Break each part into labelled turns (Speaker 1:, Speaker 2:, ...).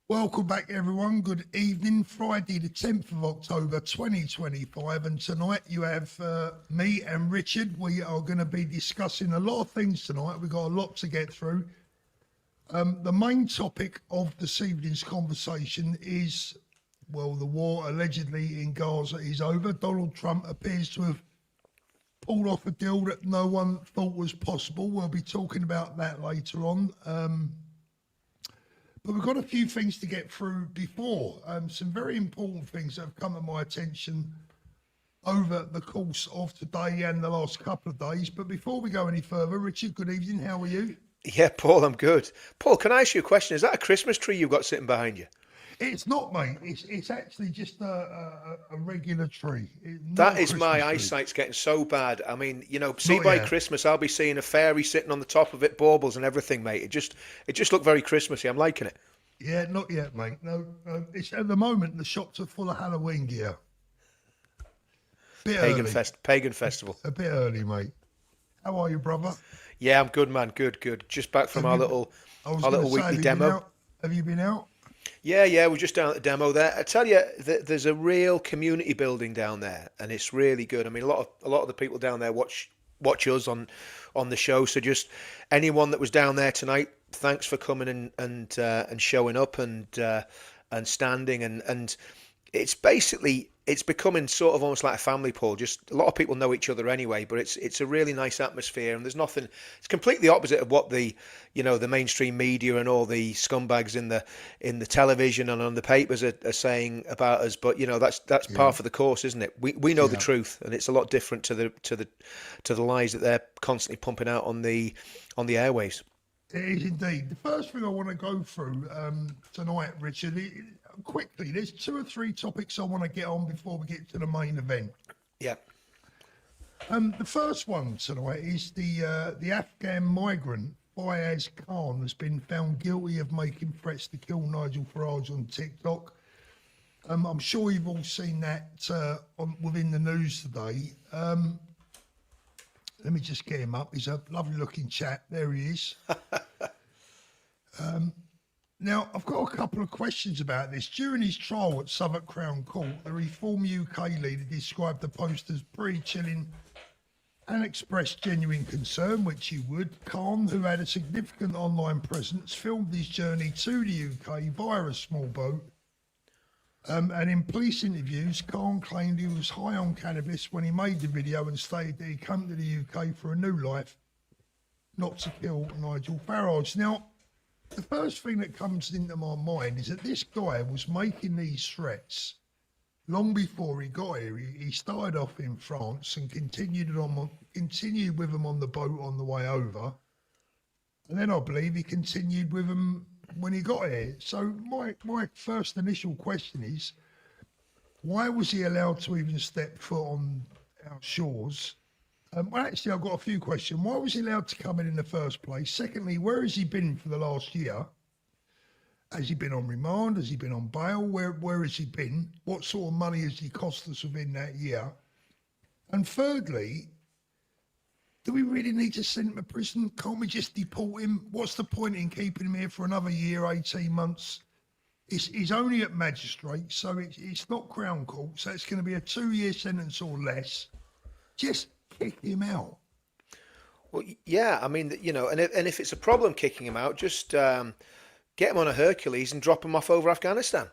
Speaker 1: Welcome back, everyone. Good evening. Friday, the 10th of October, 2025. And tonight you have me and Richard. We are going to be discussing a lot of things tonight. We've got a lot to get through. The main topic of this evening's conversation is, well, the war allegedly in Gaza is over. Donald Trump appears to have pulled off a deal that no one thought was possible. We'll be talking about that later on. But we've got a few things to get through before. Some very important things that have come to my attention over the course of today and the last couple of days. But before we go any further, Richard, good evening. How are you?
Speaker 2: Yeah, Paul, I'm good. Paul, can I ask you a question? Is that a Christmas tree you've got sitting behind you?
Speaker 1: It's not, mate. It's actually just a regular tree. Not
Speaker 2: That
Speaker 1: a
Speaker 2: is my
Speaker 1: Christmas tree.
Speaker 2: eyesight's getting so bad. I mean, see
Speaker 1: Not
Speaker 2: by
Speaker 1: yet.
Speaker 2: Christmas I'll be seeing a fairy sitting on the top of it, baubles and everything, mate. It just looked very Christmassy. I'm liking it.
Speaker 1: Yeah, not yet, mate. No, it's at the moment the shops are full of Halloween gear. Bit early.
Speaker 2: Pagan festival.
Speaker 1: A bit early, mate. How are you, brother?
Speaker 2: Yeah, I'm good, man. Good, good. Just back from
Speaker 1: Have
Speaker 2: our
Speaker 1: you?
Speaker 2: little
Speaker 1: I was
Speaker 2: our
Speaker 1: going
Speaker 2: little
Speaker 1: to say,
Speaker 2: weekly
Speaker 1: have you been
Speaker 2: demo.
Speaker 1: out? Have you been out?
Speaker 2: Yeah, we're just down at the demo there. I tell you, there's a real community building down there, and it's really good. I mean, a lot of the people down there watch us on the show. So just anyone that was down there tonight, thanks for coming and showing up and standing and it's becoming sort of almost like a family, Paul. Just a lot of people know each other anyway, but it's a really nice atmosphere, and there's nothing. It's completely opposite of what the mainstream media and all the scumbags in the television and on the papers are saying about us. But that's
Speaker 1: Yeah,
Speaker 2: par for the course, isn't it? We know the
Speaker 1: yeah.
Speaker 2: truth, and it's a lot different to the lies that they're constantly pumping out on the airwaves.
Speaker 1: It is indeed. The first thing I want to go through tonight, Richard, quickly, there's two or three topics I want to get on before we get to the main event.
Speaker 2: Yeah.
Speaker 1: The first one tonight is the Afghan migrant Fayaz Khan has been found guilty of making threats to kill Nigel Farage on TikTok. I'm sure you've all seen that within the news today. Let me just get him up. He's a lovely looking chap. There he is. Now, I've got a couple of questions about this. During his trial at Southwark Crown Court, the Reform UK leader described the post as pretty chilling and expressed genuine concern, which he would. Khan, who had a significant online presence, filmed his journey to the UK via a small boat. And in police interviews, Khan claimed he was high on cannabis when he made the video and stated that he come to the UK for a new life, not to kill Nigel Farage. Now, the first thing that comes into my mind is that this guy was making these threats long before he got here. He started off in France and continued with them on the boat on the way over, and then I believe he continued with them when he got here. So my first initial question is, why was he allowed to even step foot on our shores? Well, actually, I've got a few questions. Why was he allowed to come in the first place? Secondly, where has he been for the last year? Has he been on remand? Has he been on bail? Where has he been? What sort of money has he cost us within that year? And thirdly, do we really need to send him to prison? Can't we just deport him? What's the point in keeping him here for another year, 18 months? He's only at magistrate, so it's not Crown Court, so it's going to be a 2-year sentence or less. Just kick him out.
Speaker 2: Well, yeah, I mean, and if it's a problem kicking him out, just get him on a Hercules and drop him off over Afghanistan,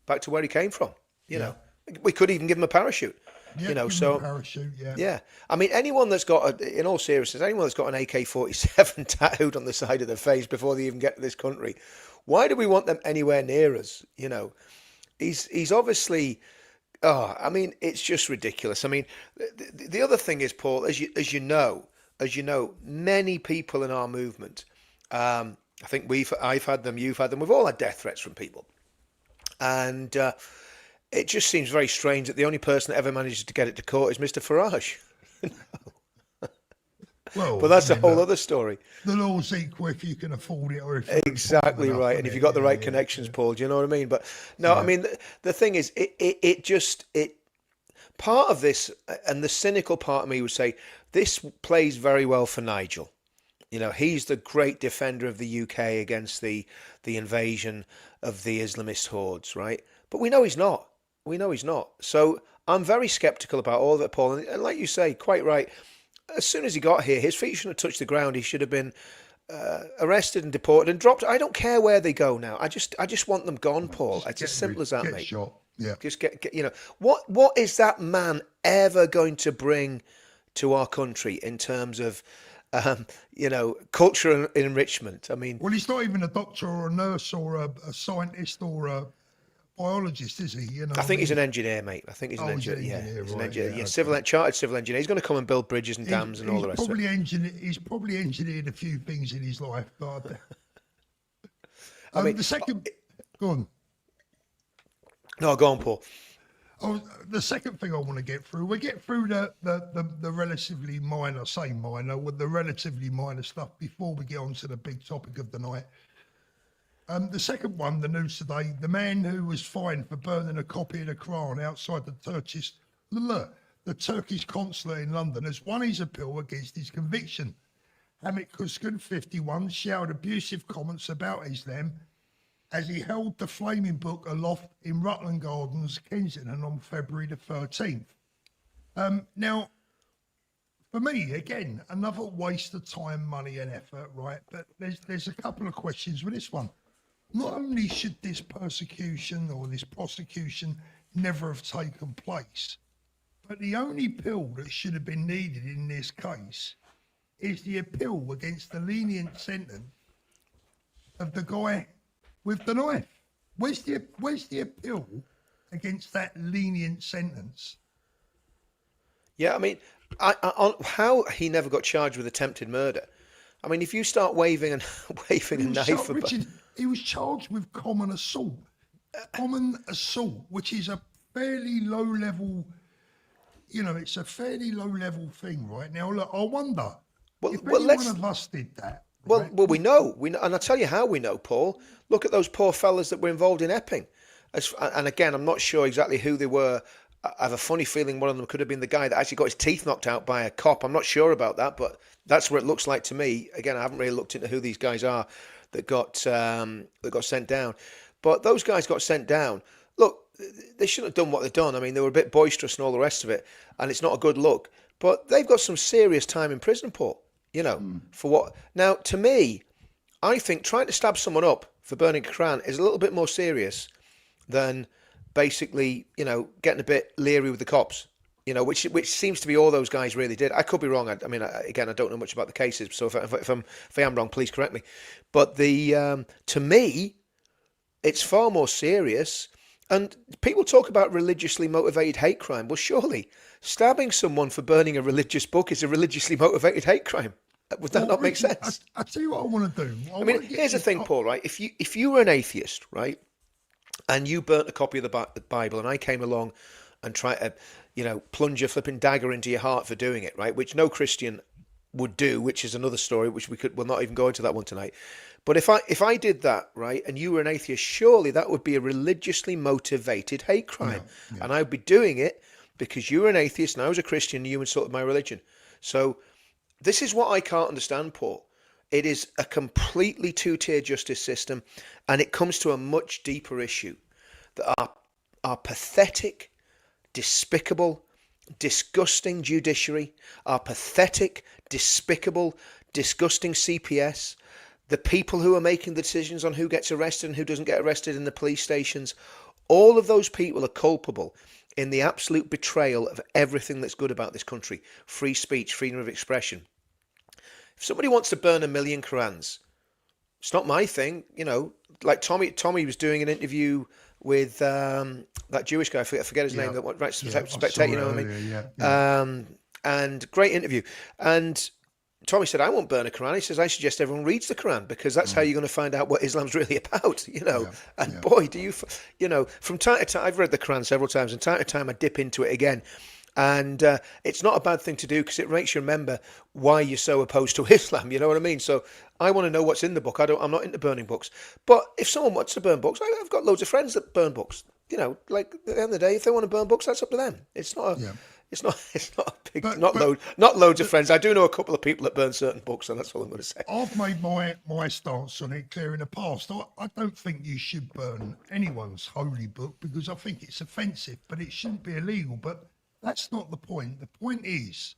Speaker 2: back to where he came from. You
Speaker 1: Yeah.
Speaker 2: know, we could even give him a parachute.
Speaker 1: Yeah, give him a
Speaker 2: So
Speaker 1: parachute, yeah.
Speaker 2: yeah, I mean, anyone that's got, in all seriousness, anyone that's got an AK-47 tattooed on the side of their face before they even get to this country, why do we want them anywhere near us? He's obviously. Oh, I mean, it's just ridiculous. I mean, the other thing is, Paul, as you know, many people in our movement, I think I've had them, you've had them, we've all had death threats from people, and it just seems very strange that the only person that ever manages to get it to court is Mr. Farage. But
Speaker 1: Well, I
Speaker 2: that's a
Speaker 1: mean,
Speaker 2: whole other story.
Speaker 1: the law's equal if you can afford it or if you're informed
Speaker 2: Exactly
Speaker 1: enough,
Speaker 2: right.
Speaker 1: isn't
Speaker 2: And if
Speaker 1: it?
Speaker 2: you've got the
Speaker 1: Yeah,
Speaker 2: right
Speaker 1: yeah,
Speaker 2: connections, Paul, do you know what I mean? But no, I
Speaker 1: yeah,
Speaker 2: mean, the thing is, it part of this, and the cynical part of me would say this plays very well for Nigel. You know, he's the great defender of the UK against the invasion of the Islamist hordes, right? But we know he's not. We know he's not. So I'm very skeptical about all of it, Paul. And like you say, quite right. As soon as he got here, his feet shouldn't have touched the ground. He should have been arrested and deported and dropped. I don't care where they go now. I just want them gone, Paul. It's as simple as that,
Speaker 1: Get
Speaker 2: mate.
Speaker 1: shot. Yeah.
Speaker 2: Just get you know what is that man ever going to bring to our country in terms of culture and enrichment? I mean,
Speaker 1: Well, he's not even a doctor or a nurse or a scientist or a biologist, is he? You know,
Speaker 2: I think he's an engineer, mate. I think he's an
Speaker 1: he's an
Speaker 2: engineer. Yeah,
Speaker 1: engineer,
Speaker 2: he's an
Speaker 1: right,
Speaker 2: engineer.
Speaker 1: yeah,
Speaker 2: Yeah,
Speaker 1: okay.
Speaker 2: chartered civil engineer. He's going to come and build bridges and dams and all the rest of it.
Speaker 1: He's probably engineered a few things in his life, but
Speaker 2: I mean,
Speaker 1: the second, go on.
Speaker 2: No, go on, Paul.
Speaker 1: Oh, the second thing I want to get through, we get through the relatively minor, with the relatively minor stuff before we get on to the big topic of the night. The second one, the news today, the man who was fined for burning a copy of the Quran outside the Turkish consulate in London has won his appeal against his conviction. Hamid Kuskan, 51, shouted abusive comments about Islam as he held the flaming book aloft in Rutland Gardens, Kensington, on February the 13th. Now, for me, again, another waste of time, money and effort, right? But there's a couple of questions with this one. Not only should this persecution or this prosecution never have taken place, but the only appeal that should have been needed in this case is the appeal against the lenient sentence of the guy with the knife. Where's the appeal against that lenient sentence?
Speaker 2: Yeah, I mean, on how he never got charged with attempted murder. I mean, if you start waving a knife,
Speaker 1: Richard, he was charged with common assault. Common assault, which is a fairly low level, it's a fairly low level thing, right? Now, look, I wonder if any one of us did that.
Speaker 2: Well, we know, and I'll tell you how we know, Paul. Look at those poor fellas that were involved in Epping. And again, I'm not sure exactly who they were. I have a funny feeling one of them could have been the guy that actually got his teeth knocked out by a cop. I'm not sure about that, but that's what it looks like to me. Again, I haven't really looked into who these guys are that got sent down. But those guys got sent down. Look, they shouldn't have done what they've done. I mean, they were a bit boisterous and all the rest of it, and it's not a good look. But they've got some serious time in prison, Paul. For what? Now, to me, I think trying to stab someone up for burning a Quran is a little bit more serious than basically, getting a bit leery with the cops, which seems to be all those guys really did. I could be wrong. I mean, again, I don't know much about the cases, so if I am wrong, please correct me. But to me, it's far more serious. And people talk about religiously motivated hate crime. Well, surely stabbing someone for burning a religious book is a religiously motivated hate crime. Would that not make sense?
Speaker 1: I tell you what I want to do.
Speaker 2: I mean, here's the thing, Paul, right? If you were an atheist, right, and you burnt a copy of the Bible, and I came along and tried to, plunge a flipping dagger into your heart for doing it, right, which no Christian would do, which is another story, which we'll not even go into that one tonight. But if I did that, right, and you were an atheist, surely that would be a religiously motivated hate crime. Yeah. And I'd be doing it because you were an atheist and I was a Christian and you insulted my religion. So this is what I can't understand, Paul. It is a completely two-tier justice system, and it comes to a much deeper issue that our pathetic, despicable, disgusting judiciary, our pathetic, despicable, disgusting CPS, the people who are making the decisions on who gets arrested and who doesn't get arrested in the police stations, all of those people are culpable in the absolute betrayal of everything that's good about this country. Free speech, freedom of expression. If somebody wants to burn 1 million Qurans, it's not my thing. Like Tommy was doing an interview with that Jewish guy, I forget his name, that writes Spectator, you know what I mean? Yeah. And great interview. And Tommy said, I won't burn a Quran. He says, I suggest everyone reads the Quran because that's how you're going to find out what Islam's really about, boy, do you, from time to time, I've read the Quran several times, and time to time I dip into it again. And it's not a bad thing to do because it makes you remember why you're so opposed to Islam, you know what I mean? So I want to know what's in the book. I'm not into burning books. But if someone wants to burn books, I've got loads of friends that burn books. Like at the end of the day, if they want to burn books, that's up to them. It's not It's not. It's not a big.
Speaker 1: But
Speaker 2: Not
Speaker 1: but
Speaker 2: load. Not loads of friends. I do know a couple of people that burn certain books, and that's all I'm going to say.
Speaker 1: I've made my stance on it clear in the past. I don't think you should burn anyone's holy book because I think it's offensive, but it shouldn't be illegal. But that's not the point. The point is,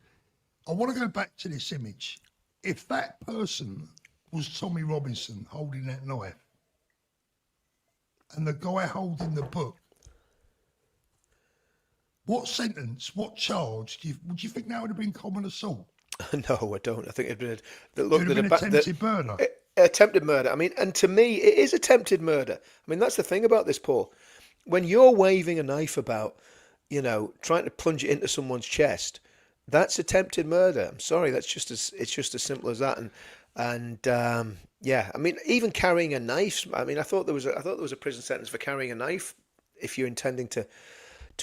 Speaker 1: I want to go back to this image. If that person was Tommy Robinson holding that knife, and the guy holding the book, what sentence, what charge would you think that would have been common assault?
Speaker 2: No, I don't. I think it'd been
Speaker 1: It would have been attempted murder.
Speaker 2: attempted murder. I mean, and to me, it is attempted murder. I mean, that's the thing about this, Paul. When you're waving a knife about, trying to plunge it into someone's chest, that's attempted murder. I'm sorry, it's just as simple as that. And yeah, I mean, even carrying a knife. I mean, I thought there was a prison sentence for carrying a knife if you're intending to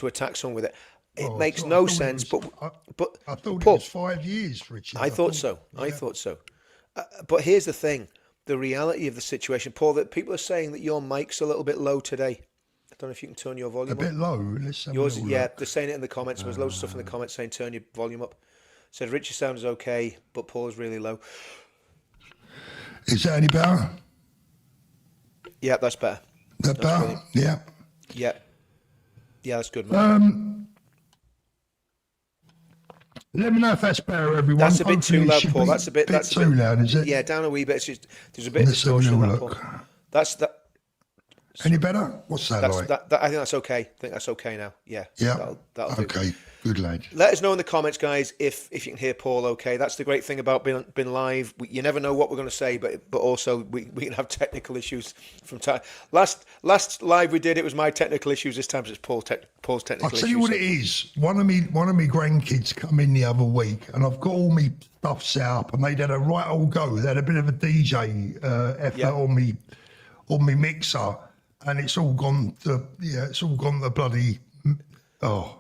Speaker 2: attack someone with it. It
Speaker 1: Well,
Speaker 2: makes
Speaker 1: I
Speaker 2: no
Speaker 1: thought it
Speaker 2: sense.
Speaker 1: was-
Speaker 2: But
Speaker 1: I thought it
Speaker 2: Paul,
Speaker 1: was 5 years, Richard.
Speaker 2: I thought so. I thought so. But here's the thing: the reality of the situation, Paul. That people are saying that your mic's a little bit low today. I don't know if you can turn your
Speaker 1: A
Speaker 2: volume
Speaker 1: bit
Speaker 2: up.
Speaker 1: low. Let's have
Speaker 2: Yours,
Speaker 1: a little
Speaker 2: yeah,
Speaker 1: look.
Speaker 2: they're saying it in the comments. There was loads of stuff in the comments saying turn your volume up. Said Richard sounds okay, but Paul's really low.
Speaker 1: Is that any better?
Speaker 2: Yeah, that's better.
Speaker 1: That better?
Speaker 2: brilliant.
Speaker 1: Yeah.
Speaker 2: Yeah, yeah, that's good, man.
Speaker 1: Let me know if that's better, everyone.
Speaker 2: That's a bit
Speaker 1: Hopefully
Speaker 2: too
Speaker 1: it
Speaker 2: loud,
Speaker 1: should
Speaker 2: Paul.
Speaker 1: be
Speaker 2: That's a bit. That's
Speaker 1: too loud, is it?
Speaker 2: Yeah, down a wee bit. It's just, there's a bit of
Speaker 1: Let's have a
Speaker 2: distortion in
Speaker 1: little
Speaker 2: that, Paul.
Speaker 1: look.
Speaker 2: That's that.
Speaker 1: Any better? What's that
Speaker 2: That's
Speaker 1: like?
Speaker 2: that. I think that's okay. I think that's okay now. Yeah.
Speaker 1: Yeah.
Speaker 2: That'll do.
Speaker 1: Okay. Good lad.
Speaker 2: Let us know in the comments, guys, if you can hear Paul okay. That's the great thing about being live. You never know what we're going to say, but also we can have technical issues from time. Last live we did, it was my technical issues. This time it's Paul's technical
Speaker 1: I'll
Speaker 2: issues.
Speaker 1: tell you what it is. One of me grandkids come in the other week, and I've got all me stuff set up, and they'd had a right old go. They had a bit of a DJ effort
Speaker 2: Yeah.
Speaker 1: on me mixer, and it's all gone to bloody. Oh,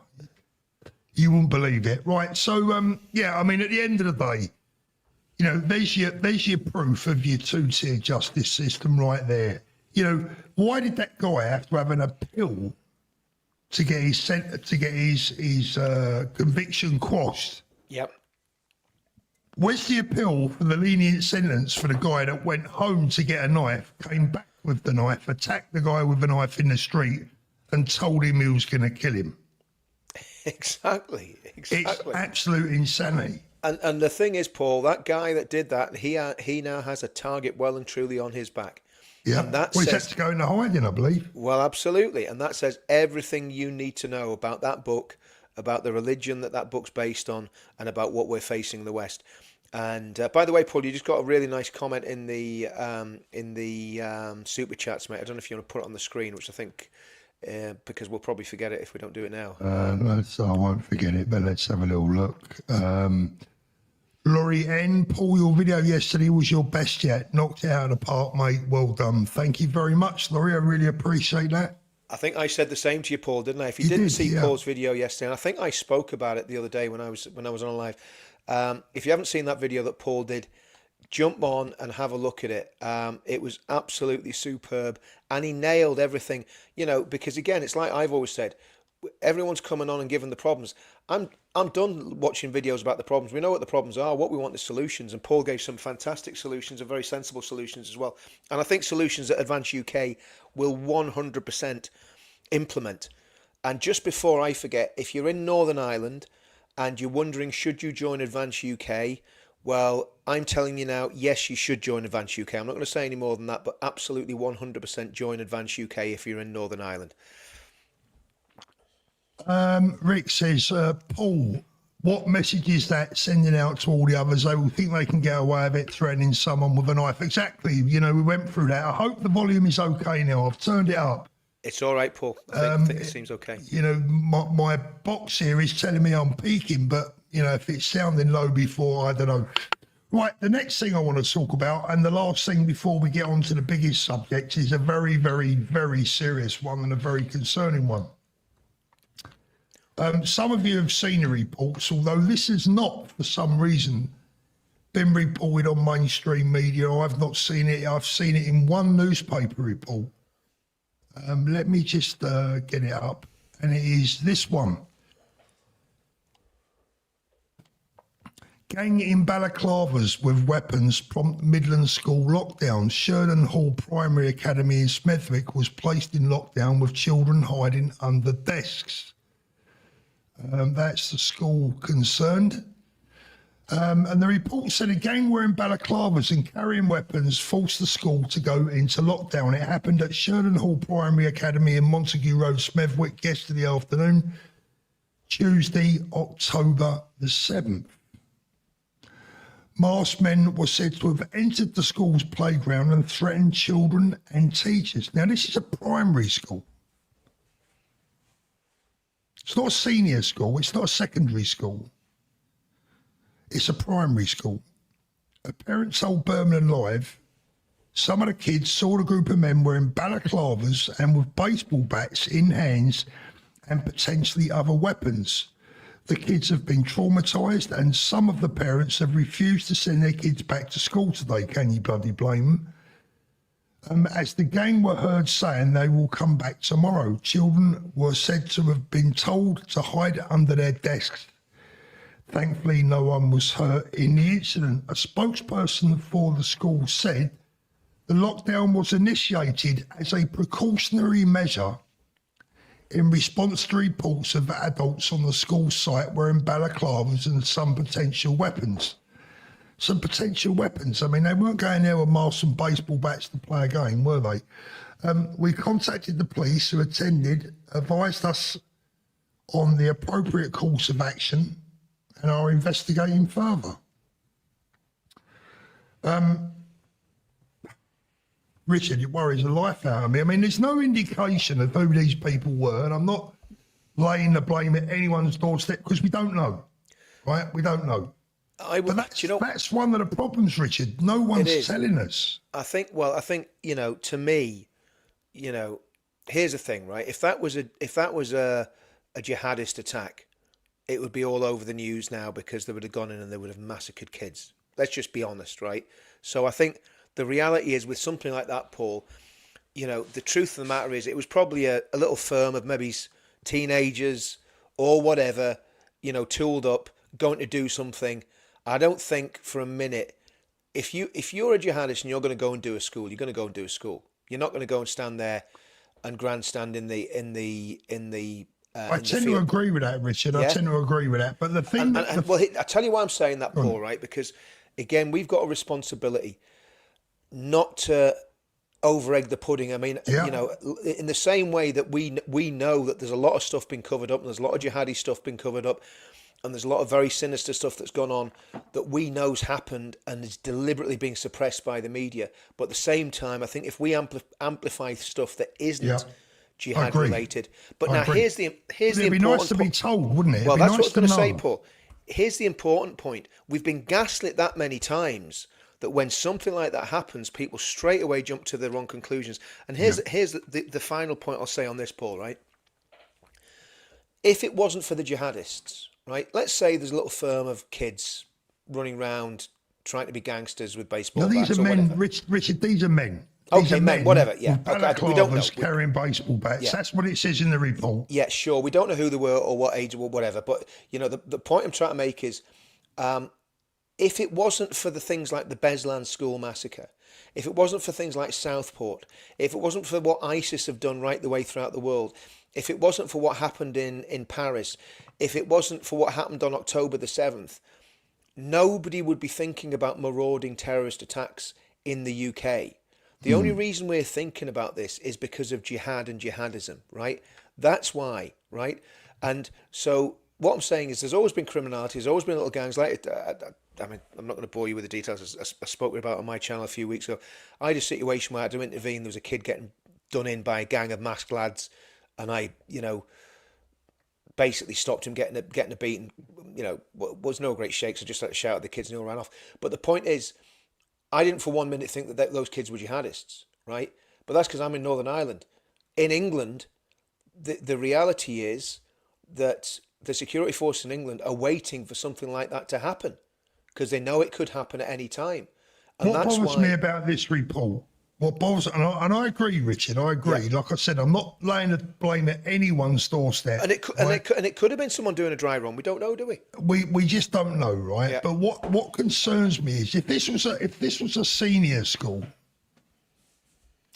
Speaker 1: you wouldn't believe it, right? So yeah, I mean, at the end of the day, there's your proof of your two-tier justice system right there. Why did that guy have to have an appeal to get his conviction quashed?
Speaker 2: Yep.
Speaker 1: Where's the appeal for the lenient sentence for the guy that went home to get a knife, came back with the knife, attacked the guy with a knife in the street, and told him he was going to kill him?
Speaker 2: Exactly.
Speaker 1: It's
Speaker 2: Exactly.
Speaker 1: absolute insanity.
Speaker 2: And the thing is, Paul, that guy that did that, he now has a target well and truly on his back.
Speaker 1: Yeah,
Speaker 2: And that
Speaker 1: well, he's had
Speaker 2: says,
Speaker 1: to go into hiding, I believe.
Speaker 2: well, absolutely. And that says everything you need to know about that book, about the religion that book's based on, and about what we're facing in the West. And by the way, Paul, you just got a really nice comment in the super chats, mate. I don't know if you want to put it on the screen, which I think because we'll probably forget it if we don't do it now.
Speaker 1: I won't forget it, but let's have a little look. Laurie N, Paul, your video yesterday was your best yet. Knocked it out of the park, mate. Well done. Thank you very much, Laurie. I really appreciate that.
Speaker 2: I think I said the same to you, Paul, didn't I? If you
Speaker 1: You
Speaker 2: didn't
Speaker 1: did,
Speaker 2: see
Speaker 1: yeah.
Speaker 2: Paul's video yesterday, and I think I spoke about it the other day when I was on live. If you haven't seen that video that Paul did, jump on and have a look at it. It was absolutely superb, and he nailed everything. Because again, it's like I've always said, everyone's coming on and giving the problems. I'm done watching videos about the problems. We know what the problems are. What we want is solutions, and Paul gave some fantastic solutions and very sensible solutions as well. And I think solutions that Advance UK will 100% implement. And just before I forget, if you're in Northern Ireland and you're wondering should you join Advance UK, well, I'm telling you now, yes, you should join Advance UK. I'm not going to say any more than that, but absolutely 100% join Advance UK if you're in Northern Ireland.
Speaker 1: Rick says, Paul, what message is that sending out to all the others? They will think they can get away with it, threatening someone with a knife. Exactly. We went through that. I hope the volume is okay now. I've turned it up.
Speaker 2: It's all right, Paul. I think it seems okay.
Speaker 1: My box here is telling me I'm peaking, but, if it's sounding low before, I don't know. Right, the next thing I want to talk about, and the last thing before we get on to the biggest subject, is a very, very, very serious one and a very concerning one. Some of you have seen the reports, although this has not, for some reason, been reported on mainstream media. I've not seen it. I've seen it in one newspaper report. Let me just get it up, and it is this one. Gang in balaclavas with weapons prompt Midland school lockdown. Sheridan Hall Primary Academy in Smethwick was placed in lockdown with children hiding under desks. That's the school concerned. And the report said a gang wearing balaclavas and carrying weapons forced the school to go into lockdown. It happened at Sheridan Hall Primary Academy in Montague Road, Smethwick, yesterday afternoon, Tuesday, October the 7th. Masked men were said to have entered the school's playground and threatened children and teachers. Now, this is a primary school. It's not a senior school. It's not a secondary school. It's a primary school. A parent told Birmingham Live some of the kids saw the group of men wearing balaclavas and with baseball bats in hands and potentially other weapons. The kids have been traumatised and some of the parents have refused to send their kids back to school today. Can you bloody blame them? As the gang were heard saying they will come back tomorrow. Children were said to have been told to hide under their desks. Thankfully, no one was hurt in the incident. A spokesperson for the school said the lockdown was initiated as a precautionary measure in response to reports of adults on the school site wearing balaclavas and some potential weapons. Some potential weapons. I mean, they weren't going there with masks and baseball bats to play a game, were they? We contacted the police who attended, advised us on the appropriate course of action and are investigating further. Richard, it worries the life out of me. I mean, there's no indication of who these people were, and I'm not laying the blame at anyone's doorstep because we don't know, right? We don't know. But that's one of the problems, Richard. No one's telling us.
Speaker 2: I think, to me, here's the thing, right? If that was a jihadist attack, it would be all over the news now because they would have gone in and they would have massacred kids. Let's just be honest, right? So I think the reality is with something like that, Paul, the truth of the matter is it was probably a little firm of maybe teenagers or whatever, tooled up, going to do something. I don't think for a minute, if you're a jihadist and you're going to go and do a school, you're going to go and do a school. You're not going to go and stand there and grandstand in the
Speaker 1: I tend to agree with that, Richard. Yeah? I tend to agree with that. But the thing...
Speaker 2: I tell you why I'm saying that, Paul, right? Because, again, we've got a responsibility not to over-egg the pudding. I mean, in the same way that we know that there's a lot of stuff being covered up and there's a lot of jihadi stuff being covered up and there's a lot of very sinister stuff that's gone on that we know's happened and is deliberately being suppressed by the media. But at the same time, I think if we amplify stuff that isn't... jihad related, but now here's the
Speaker 1: it'd be nice to be told, wouldn't it?
Speaker 2: Well, that's what I was going to say, Paul. Here's the important point: we've been gaslit that many times that when something like that happens, people straight away jump to the wrong conclusions. And here's the final point I'll say on this, Paul. Right? If it wasn't for the jihadists, right? Let's say there's a little firm of kids running around trying to be gangsters with baseball bats.
Speaker 1: These are men, Richard. These are men.
Speaker 2: Okay, men, whatever, yeah.
Speaker 1: Okay, we don't know. Carrying baseball bats. Yeah. That's what it says in the report.
Speaker 2: Yeah, sure. We don't know who they were or what age or whatever. But, the point I'm trying to make is if it wasn't for the things like the Beslan school massacre, if it wasn't for things like Southport, if it wasn't for what ISIS have done right the way throughout the world, if it wasn't for what happened in Paris, if it wasn't for what happened on October the 7th, nobody would be thinking about marauding terrorist attacks in the UK. The only reason we're thinking about this is because of jihad and jihadism, right? That's why, right? And so what I'm saying is there's always been criminality, there's always been little gangs like it. I mean, I'm not going to bore you with the details. I spoke about on my channel a few weeks ago. I had a situation where I had to intervene. There was a kid getting done in by a gang of masked lads, and I, basically stopped him getting a beating. Was no great shakes. I just had to shout at the kids and they all ran off. But the point is, I didn't for 1 minute think that those kids were jihadists, right? But that's because I'm in Northern Ireland. In England, the reality is that the security force in England are waiting for something like that to happen because they know it could happen at any time. And
Speaker 1: what
Speaker 2: that's
Speaker 1: bothers me about this report What bothers, and I agree, Richard. I agree. Like I said, I'm not laying the blame at anyone's doorstep.
Speaker 2: And it could, and it could have been someone doing a dry run. We don't know, do we?
Speaker 1: We just don't know, right?
Speaker 2: Yeah.
Speaker 1: But what concerns me is if this was a senior school,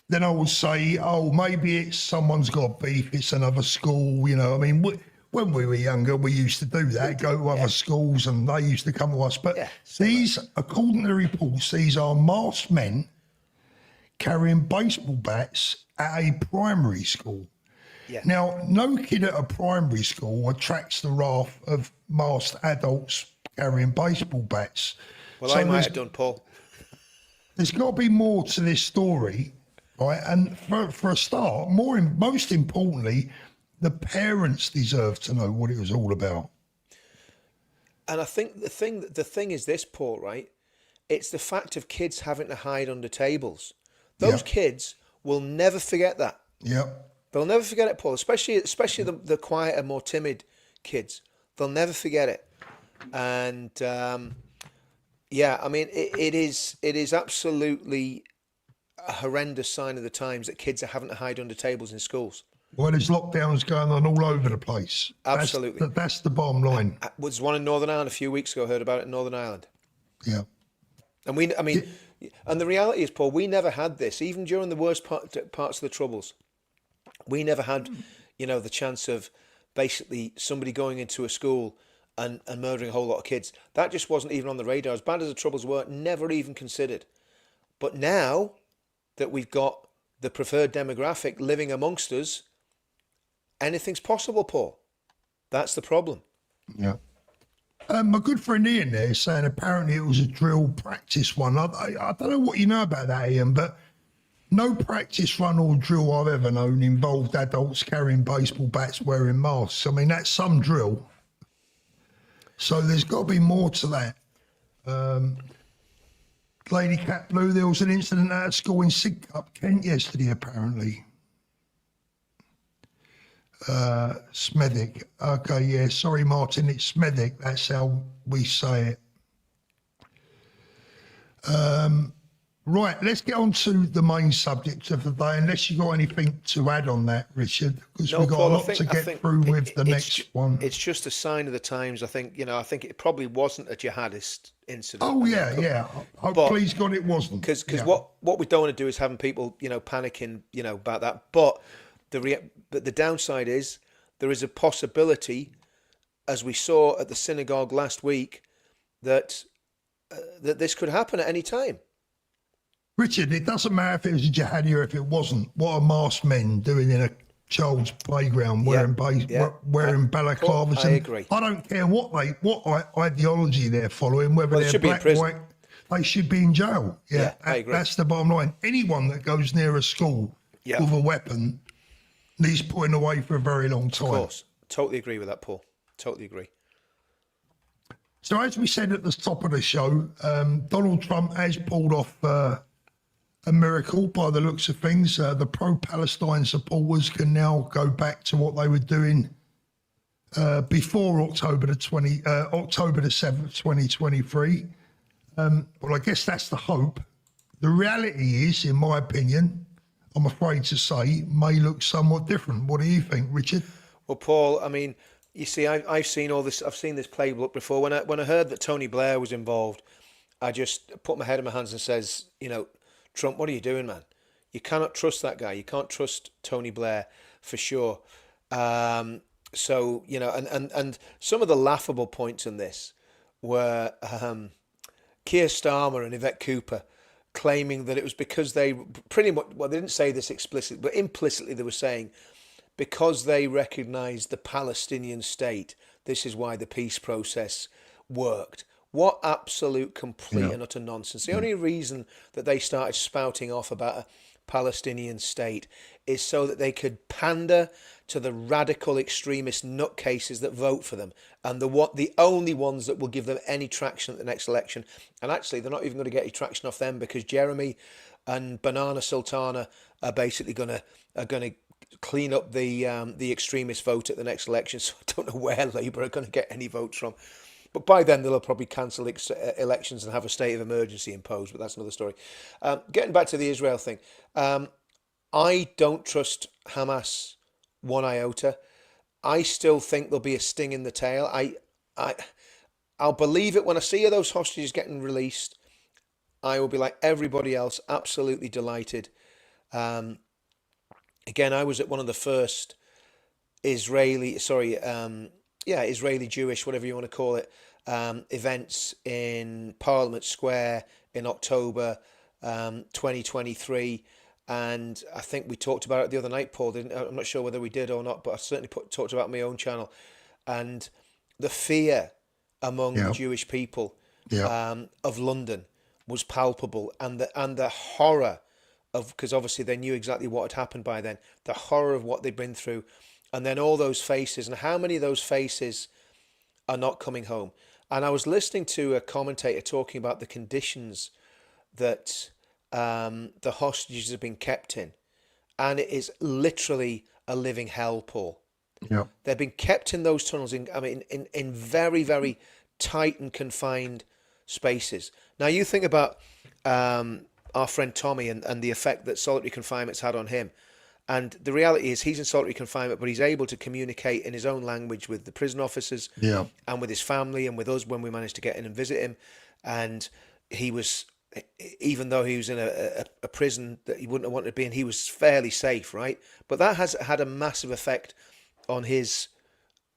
Speaker 1: then I would say, oh, maybe it's someone's got beef. It's another school, you know. I mean, when we were younger, we used to do that, go to other schools, and they used to come to us. But these, according to the reports, these are masked men carrying baseball bats at a primary school.
Speaker 2: Yeah.
Speaker 1: Now, no kid at a primary school attracts the wrath of masked adults carrying baseball bats.
Speaker 2: Well, I might have done, Paul.
Speaker 1: There's got to be more to this story, right? And for a start, most importantly, the parents deserve to know what it was all about.
Speaker 2: And I think the thing is this, Paul, right? It's the fact of kids having to hide under tables. Those kids will never forget that.
Speaker 1: Yep.
Speaker 2: They'll never forget it, Paul. Especially the quieter, more timid kids. They'll never forget it. And I mean, it is absolutely a horrendous sign of the times that kids are having to hide under tables in schools.
Speaker 1: Well, there's lockdowns going on all over the place.
Speaker 2: Absolutely.
Speaker 1: That's the bottom line.
Speaker 2: There was one in Northern Ireland a few weeks ago. I heard about it in Northern Ireland.
Speaker 1: Yeah.
Speaker 2: And and the reality is, Paul, we never had this, even during the worst parts of the Troubles. We never had, the chance of basically somebody going into a school and murdering a whole lot of kids. That just wasn't even on the radar. As bad as the Troubles were, never even considered. But now that we've got the preferred demographic living amongst us, anything's possible, Paul. That's the problem.
Speaker 1: Yeah. My good friend Ian there is saying apparently it was a drill practice one. I don't know what you know about that, Ian, but no practice run or drill I've ever known involved adults carrying baseball bats wearing masks. I mean, that's some drill. So there's got to be more to that. Lady Cat Blue, there was an incident at a school in Sidcup, Kent yesterday, apparently. Smethwick. Okay, yeah, sorry, Martin, it's Smethwick. That's how we say it. Right, let's get on to the main subject of the day, unless you've got anything to add on that, Richard, because we've got
Speaker 2: Paul,
Speaker 1: a lot to get through with the next one.
Speaker 2: It's just a sign of the times. I think it probably wasn't a jihadist incident.
Speaker 1: Oh, yeah. Please God, it wasn't.
Speaker 2: Because what we don't want to do is having people, panicking, about that. But the downside is there is a possibility, as we saw at the synagogue last week, that this could happen at any time.
Speaker 1: Richard, it doesn't matter if it was a jihadi or if it wasn't. What are masked men doing in a child's playground wearing balaclavas?
Speaker 2: I agree.
Speaker 1: I don't care what ideology they're following, whether they're black, white, they should be in jail. Yeah,
Speaker 2: I agree.
Speaker 1: That's the bottom line. Anyone that goes near a school with a weapon needs putting away for a very long time.
Speaker 2: Of course. Totally agree with that, Paul. Totally agree.
Speaker 1: So as we said at the top of the show, Donald Trump has pulled off a miracle by the looks of things. The pro-Palestine supporters can now go back to what they were doing before October the 7th, 2023. Well, I guess that's the hope. The reality is, in my opinion, I'm afraid to say, may look somewhat different. What do you think, Richard?
Speaker 2: Well, Paul, I mean, you see, I've seen all this. I've seen this playbook before. When I heard that Tony Blair was involved, I just put my head in my hands and says, Trump, what are you doing, man? You cannot trust that guy. You can't trust Tony Blair for sure. So, and some of the laughable points in this were Keir Starmer and Yvette Cooper claiming that it was because they pretty much, well, they didn't say this explicitly, but implicitly they were saying because they recognised the Palestinian state, this is why the peace process worked. What absolute, complete and utter nonsense. The only reason that they started spouting off about a Palestinian state is so that they could pander to the radical extremist nutcases that vote for them, and the only ones that will give them any traction at the next election. And actually, they're not even going to get any traction off them, because Jeremy and Banana Sultana are basically going to clean up the extremist vote at the next election. So I don't know where Labour are going to get any votes from. But by then they'll have probably cancelled elections and have a state of emergency imposed. But that's another story. Getting back to the Israel thing, I don't trust Hamas one iota. I still think there'll be a sting in the tail. I'll believe it when I see those hostages getting released. I will be like everybody else, absolutely delighted. Again, I was at one of the first Israeli Jewish, whatever you want to call it, events in Parliament Square in October 2023. And I think we talked about it the other night, Paul. I'm not sure whether we did or not, but I certainly talked about it on my own channel. And the fear among the Jewish people of London was palpable, and the horror of, because obviously they knew exactly what had happened by then, the horror of what they'd been through, and then all those faces, and how many of those faces are not coming home. And I was listening to a commentator talking about the conditions that the hostages have been kept in, and it is literally a living hell, Paul.
Speaker 1: Yeah.
Speaker 2: They've been kept in those tunnels in very, very tight and confined spaces. Now you think about our friend Tommy and the effect that solitary confinement's had on him. And the reality is he's in solitary confinement, but he's able to communicate in his own language with the prison officers and with his family and with us when we managed to get in and visit him. And he was, even though he was in a prison that he wouldn't have wanted to be in, he was fairly safe, right? But that has had a massive effect on his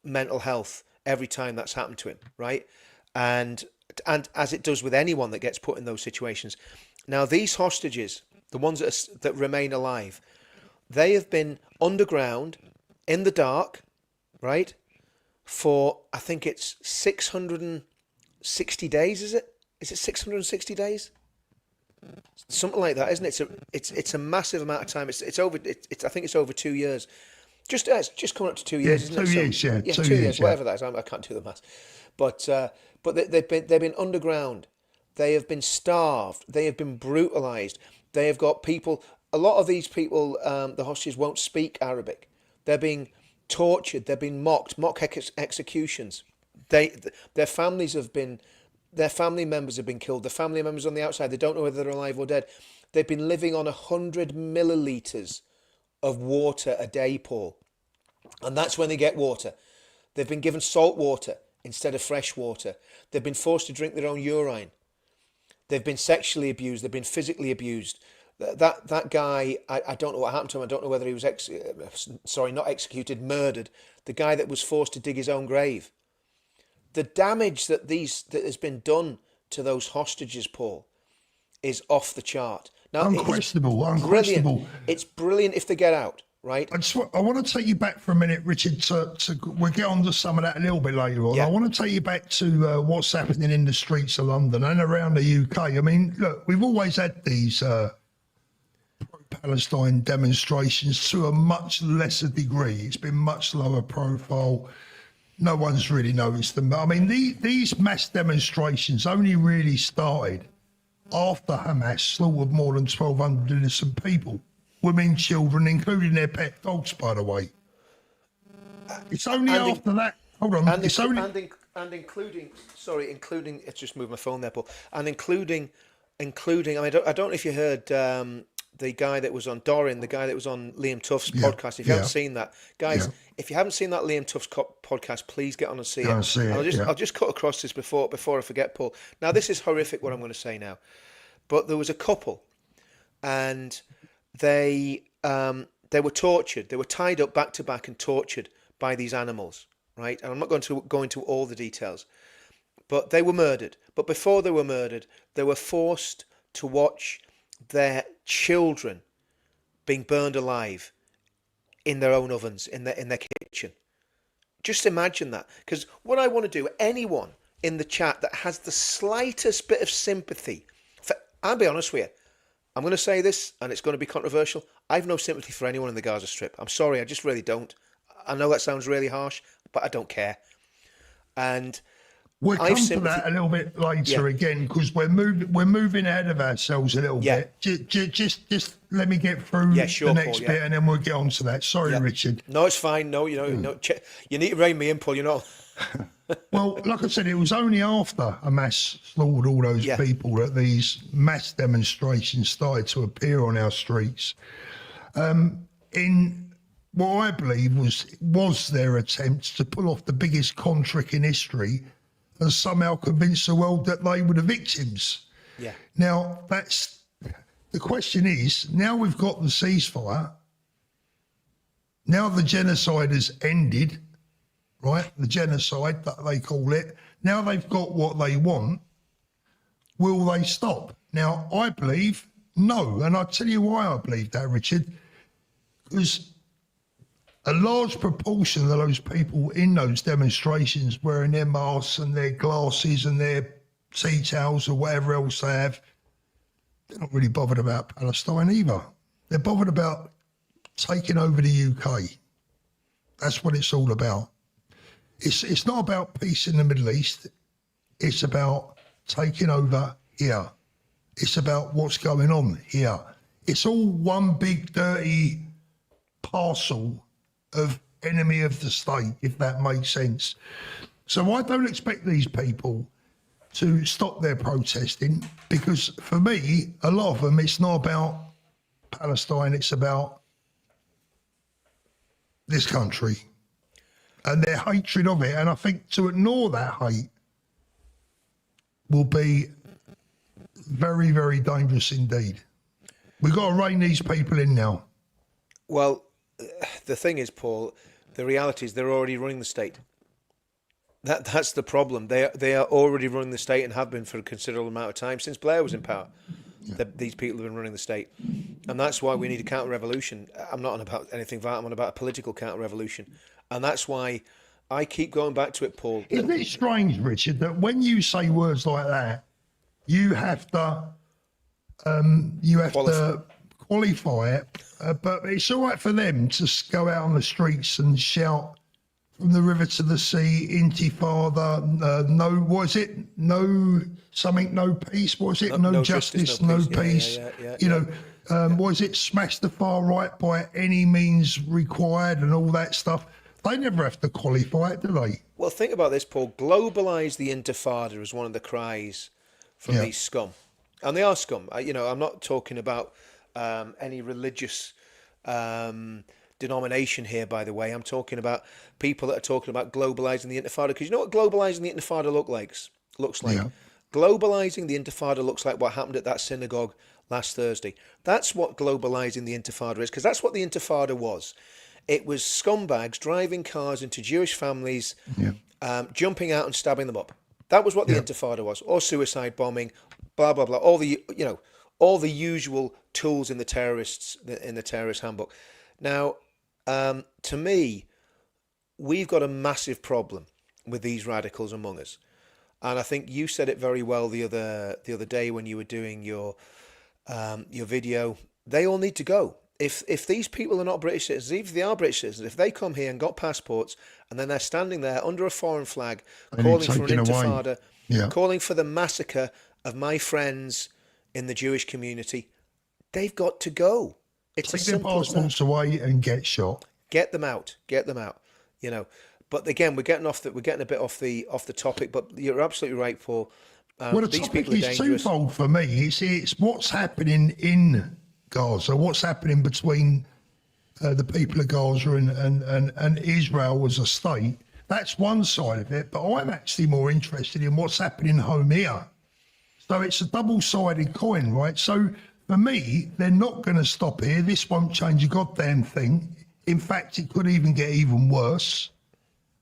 Speaker 2: mental health every time that's happened to him, right? And as it does with anyone that gets put in those situations. Now, these hostages, the ones that remain alive, they have been underground in the dark, right? For, I think it's 660 days, is it? Is it 660 days? Something like that, isn't it? It's a massive amount of time. I think it's over 2 years. It's just coming up to 2 years, isn't it?
Speaker 1: 2 years, yeah.
Speaker 2: 2 years, whatever that is. I can't do the maths. But they've been underground. They have been starved. They have been brutalized. They have got people. A lot of these people, the hostages, won't speak Arabic. They're being tortured. They're being mock executions. Their family members have been killed. The family members on the outside, they don't know whether they're alive or dead. They've been living on 100 millilitres of water a day, Paul. And that's when they get water. They've been given salt water instead of fresh water. They've been forced to drink their own urine. They've been sexually abused. They've been physically abused. That guy, I don't know what happened to him. I don't know whether he was not executed, murdered. The guy that was forced to dig his own grave. The damage that has been done to those hostages, Paul, is off the chart. Now,
Speaker 1: Unquestionable.
Speaker 2: It's brilliant if they get out, right?
Speaker 1: I want to take you back for a minute, Richard. We'll get on to some of that a little bit later on.
Speaker 2: Yeah.
Speaker 1: I want to take you back to what's happening in the streets of London and around the UK. I mean, look, we've always had these pro-Palestine demonstrations to a much lesser degree. It's been much lower profile. No one's really noticed them. I mean, these mass demonstrations only really started after Hamas slaughtered more than 1,200 innocent people, women, children, including their pet dogs, by the way. It's only after that. Hold on.
Speaker 2: Including. It's just moved my phone there, Paul. And including. I mean, I don't know if you heard the guy that was on Doran, the guy that was on Liam Tuff's podcast. If you haven't seen that, guys, if you haven't seen that Liam Tuff's podcast, please get on and see it. I'll just cut across this before I forget, Paul. Now, this is horrific what I'm going to say now, but there was a couple, and they were tortured. They were tied up back to back and tortured by these animals, right? And I'm not going to go into all the details, but they were murdered. But before they were murdered, they were forced to watch their children being burned alive in their own ovens, in their kitchen. Just imagine that. Because what I want to do, anyone in the chat that has the slightest bit of sympathy, I'll be honest with you, I'm going to say this, and it's going to be controversial. I've no sympathy for anyone in the Gaza Strip. I'm sorry, I just really don't. I know that sounds really harsh, but I don't care. And
Speaker 1: we'll come to that a little bit later again, because we're moving ahead of ourselves a little bit. Just let me get through the next
Speaker 2: Paul,
Speaker 1: bit, and then we'll get on to that. Sorry, Richard.
Speaker 2: No, it's fine. No, you need to rein me in, Paul. You know.
Speaker 1: Well, like I said, it was only after Hamas slaughtered all those
Speaker 2: Yeah.
Speaker 1: people that these mass demonstrations started to appear on our streets. In what I believe was their attempt to pull off the biggest con trick in history and somehow convince the world that they were the victims.
Speaker 2: Yeah.
Speaker 1: Now, that's the question is, now we've got the ceasefire, now the genocide has ended, right? The genocide that they call it. Now they've got what they want. Will they stop? Now, I believe no. And I'll tell you why I believe that, Richard. Because a large proportion of those people in those demonstrations wearing their masks and their glasses and their tea towels or whatever else they have, they're not really bothered about Palestine either. They're bothered about taking over the UK. That's what it's all about. It's not about peace in the Middle East. It's about taking over here. It's about what's going on here. It's all one big dirty parcel of enemy of the state, if that makes sense. So I don't expect these people to stop their protesting, because for me, a lot of them, it's not about Palestine, it's about this country and their hatred of it. And I think to ignore that hate will be very, very dangerous indeed. We've got to rein these people in now.
Speaker 2: Well, the thing is, Paul, the reality is they're already running the state. That's the problem. They are already running the state and have been for a considerable amount of time since Blair was in power. These people have been running the state, and that's why we need a counter-revolution. I'm not on about anything violent. I'm on about a political counter-revolution, and that's why I keep going back to it, Paul.
Speaker 1: Isn't it strange, Richard, that when you say words like that, you have to qualify it, but it's all right for them to go out on the streets and shout from the river to the sea, Intifada, no, what is it? No something, no peace. What is it? No justice, no peace. You know, what is it? Smash the far right by any means required and all that stuff. They never have to qualify it, do they?
Speaker 2: Well, think about this, Paul. Globalise the Intifada is one of the cries from these scum. And they are scum. I'm not talking about any religious denomination here, by the way. I'm talking about people that are talking about globalising the Intifada. Because you know what globalising the Intifada looks like? Yeah. Globalising the Intifada looks like what happened at that synagogue last Thursday. That's what globalising the Intifada is, because that's what the Intifada was. It was scumbags driving cars into Jewish families, jumping out and stabbing them up. That was what the Intifada was, or suicide bombing, blah blah blah. All the usual tools in the terrorist handbook. Now, to me, we've got a massive problem with these radicals among us, and I think you said it very well the other day when you were doing your video. They all need to go. If these people are not British citizens, if they are British citizens, if they come here and got passports and then they're standing there under a foreign flag, calling for an intifada, calling for the massacre of my friends in the Jewish community, they've got to go. It's as simple as that. Take their passports
Speaker 1: away and get shot.
Speaker 2: Get them out. You know. But again, we're getting a bit off the topic. But you're absolutely right, Paul.
Speaker 1: Well, the topic is twofold for me. It's what's happening in Gaza, what's happening between the people of Gaza and Israel as a state. That's one side of it, but I'm actually more interested in what's happening home here. So it's a double-sided coin, right? So for me, they're not going to stop here. This won't change a goddamn thing. In fact, it could even get even worse,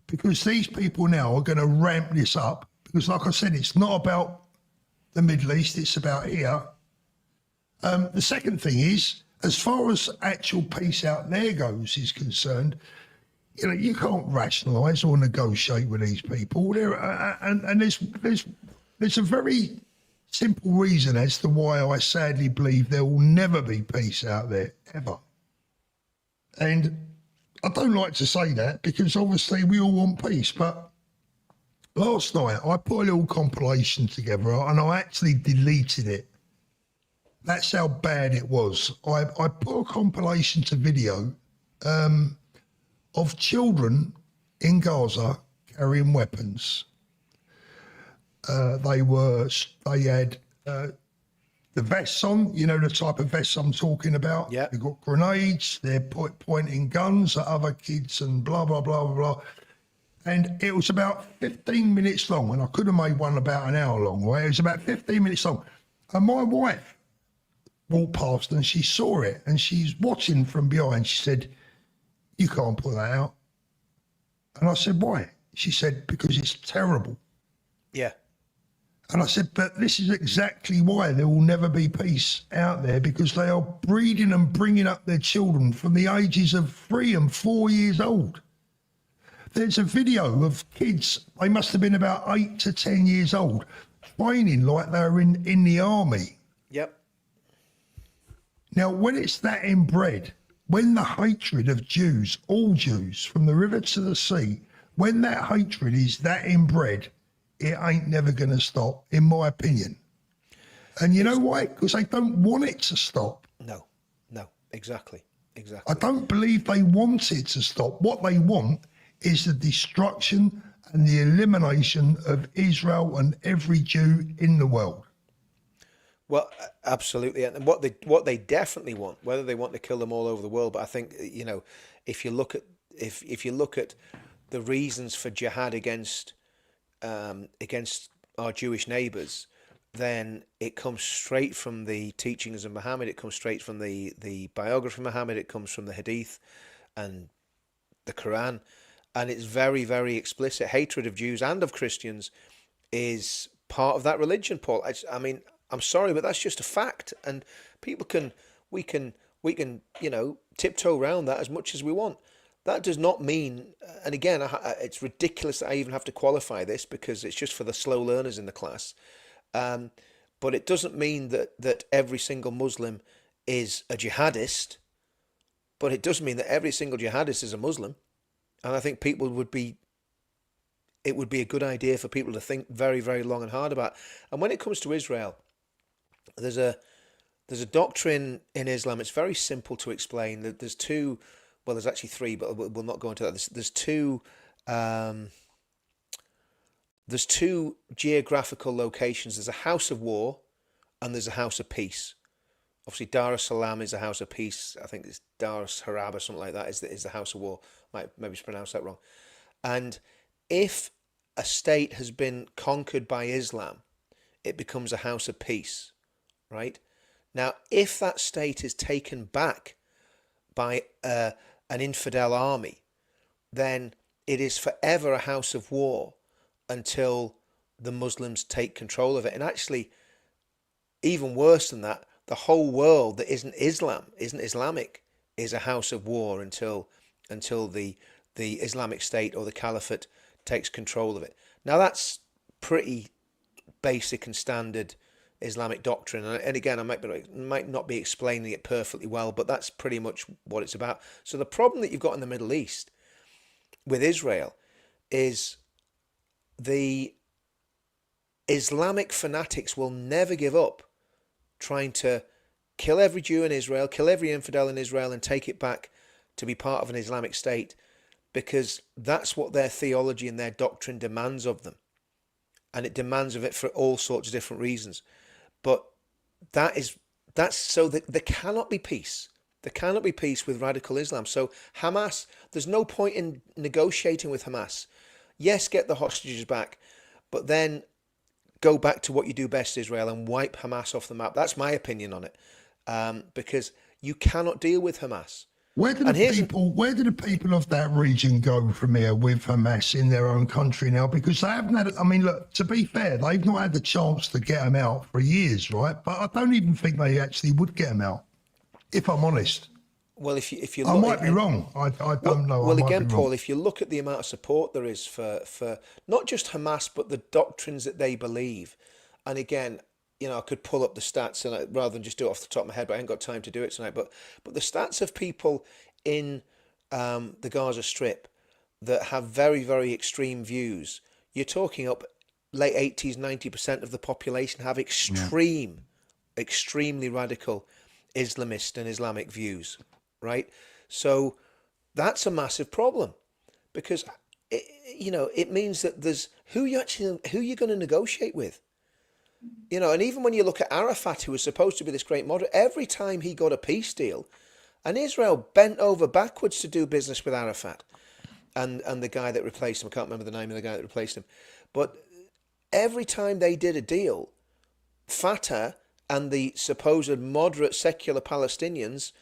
Speaker 1: because these people now are going to ramp this up. Because like I said, it's not about the Middle East, it's about here. The second thing is, as far as actual peace out there is concerned, you can't rationalise or negotiate with these people. And there's a very simple reason as to why I sadly believe there will never be peace out there, ever. And I don't like to say that, because obviously we all want peace, but last night I put a little compilation together and I actually deleted it. That's how bad it was. I put a compilation to video of children in Gaza carrying weapons. They had the vests on, you know, the type of vests I'm talking about.
Speaker 2: Yeah.
Speaker 1: They've got grenades, they're pointing guns at other kids and blah, blah, blah, blah, blah. And it was about 15 minutes long, and I could have made one about an hour long, right? It was about 15 minutes long. And my wife walked past and she saw it, and she's watching from behind. She said, "You can't put that out." And I said, "Why?" She said, "Because it's terrible."
Speaker 2: Yeah.
Speaker 1: And I said, "But this is exactly why there will never be peace out there, because they are breeding and bringing up their children from the ages of 3 and 4 years old." There's a video of kids, they must have been about 8 to 10 years old, training like they were in the army.
Speaker 2: Yep.
Speaker 1: Now, when it's that inbred, when the hatred of Jews, all Jews, from the river to the sea, when that hatred is that inbred, it ain't never going to stop, in my opinion. And you know why? Because they don't want it to stop.
Speaker 2: No, exactly.
Speaker 1: I don't believe they want it to stop. What they want is the destruction and the elimination of Israel and every Jew in the world.
Speaker 2: Well, absolutely, and what they definitely want, whether they want to kill them all over the world, but I think, you know, if you look at if you look at the reasons for jihad against our Jewish neighbours, then it comes straight from the teachings of Muhammad. It comes straight from the biography of Muhammad. It comes from the Hadith and the Quran, and it's very, very explicit. Hatred of Jews and of Christians is part of that religion, Paul. I mean, I'm sorry, but that's just a fact, and we can you know, tiptoe around that as much as we want. That does not mean, and again, it's ridiculous that I even have to qualify this because it's just for the slow learners in the class. But it doesn't mean that every single Muslim is a jihadist, but it does mean that every single jihadist is a Muslim. And I think it would be a good idea for people to think very, very long and hard about. And when it comes to Israel, there's a doctrine in Islam. It's very simple to explain. That there's two, well, there's actually three, but we'll not go into that. There's two geographical locations. There's a house of war, and there's a house of peace. Obviously, Dar es Salaam is a house of peace. I think it's Dar es Harab or something like that is the house of war. Might maybe pronounce that wrong. And if a state has been conquered by Islam, it becomes a house of peace, right? Now, if that state is taken back by an infidel army, then it is forever a house of war until the Muslims take control of it. And actually, even worse than that, the whole world that isn't Islamic, is a house of war until the Islamic State or the Caliphate takes control of it. Now, that's pretty basic and standard Islamic doctrine, and again, I might not be explaining it perfectly well, but that's pretty much what it's about. So the problem that you've got in the Middle East with Israel is the Islamic fanatics will never give up trying to kill every Jew in Israel, kill every infidel in Israel, and take it back to be part of an Islamic State, because that's what their theology and their doctrine demands of them. And it demands of it for all sorts of different reasons. But that's so that there cannot be peace. There cannot be peace with radical Islam. So Hamas, there's no point in negotiating with Hamas. Yes, get the hostages back, but then go back to what you do best, Israel, and wipe Hamas off the map. That's my opinion on it, because you cannot deal with Hamas.
Speaker 1: Where do the people of that region go from here with Hamas in their own country now? Because they haven't had, I mean, look, to be fair, they've not had the chance to get them out for years, right? But I don't even think they actually would get them out, if I'm honest.
Speaker 2: Well, if you
Speaker 1: I
Speaker 2: look,
Speaker 1: might be wrong. I don't know.
Speaker 2: Well, again, Paul, if you look at the amount of support there is for not just Hamas, but the doctrines that they believe, and again, you know, I could pull up the stats and rather than just do it off the top of my head, but I ain't got time to do it tonight. But the stats of people in the Gaza Strip that have very, very extreme views, you're talking up late 80s, 90% of the population have extremely radical Islamist and Islamic views, right? So that's a massive problem, because it means that there's who you're going to negotiate with. And even when you look at Arafat, who was supposed to be this great moderate, every time he got a peace deal, and Israel bent over backwards to do business with Arafat and the guy that replaced him. I can't remember the name of the guy that replaced him. But every time they did a deal, Fatah and the supposed moderate secular Palestinians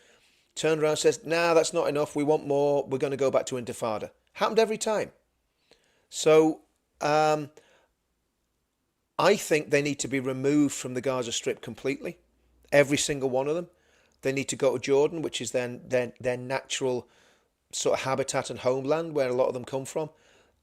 Speaker 2: turned around and said, nah, that's not enough. We want more. We're going to go back to Intifada. Happened every time. So I think they need to be removed from the Gaza Strip completely. Every single one of them. They need to go to Jordan, which is then their natural sort of habitat and homeland where a lot of them come from.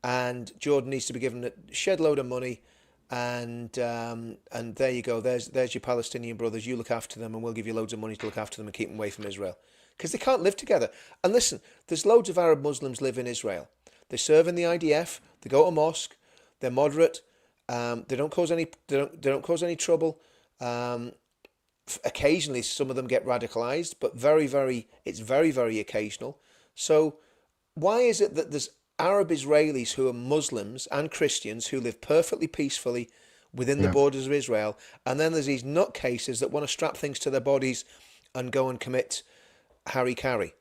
Speaker 2: And Jordan needs to be given a shed load of money. And there you go. There's your Palestinian brothers. You look after them, and we'll give you loads of money to look after them and keep them away from Israel. Because they can't live together. And listen, there's loads of Arab Muslims live in Israel. They serve in the IDF. They go to mosque. They're moderate. They don't cause any trouble. Occasionally, some of them get radicalized, but it's very, very occasional. So, why is it that there's Arab Israelis who are Muslims and Christians who live perfectly peacefully within the borders of Israel, and then there's these nutcases that want to strap things to their bodies and go and commit harry-carry,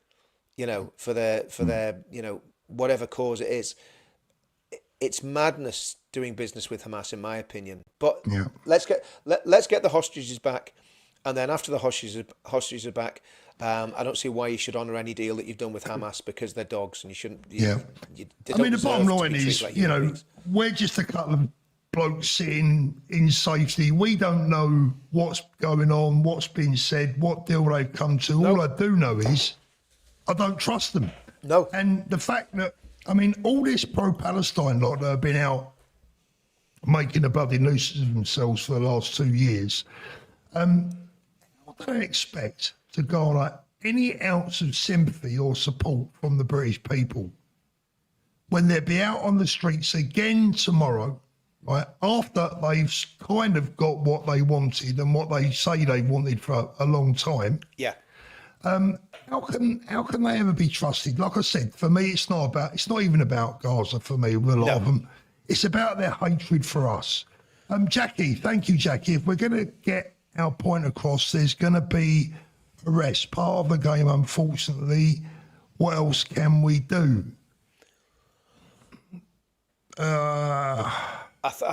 Speaker 2: for their whatever cause it is. It's madness doing business with Hamas, in my opinion. But let's get the hostages back, and then after the hostages are back, I don't see why you should honour any deal that you've done with Hamas, because they're dogs and you shouldn't.
Speaker 1: The bottom line is, we're just a couple of blokes sitting in safety. We don't know what's going on, what's been said, what deal they've come to.
Speaker 2: No.
Speaker 1: All I do know is I don't trust them.
Speaker 2: No.
Speaker 1: And the fact that, all this pro-Palestine lot that have been out making a bloody nuisance of themselves for the last 2 years, what do they expect to garner any ounce of sympathy or support from the British people when they'll be out on the streets again tomorrow, right, after they've kind of got what they wanted and what they say they wanted for a long time?
Speaker 2: Yeah.
Speaker 1: How can they ever be trusted? Like I said, for me, it's not even about Gaza for me with a lot of them. It's about their hatred for us. Jackie, thank you, Jackie. If we're going to get our point across, there's going to be arrest. Part of the game, unfortunately. What else can we do?
Speaker 2: I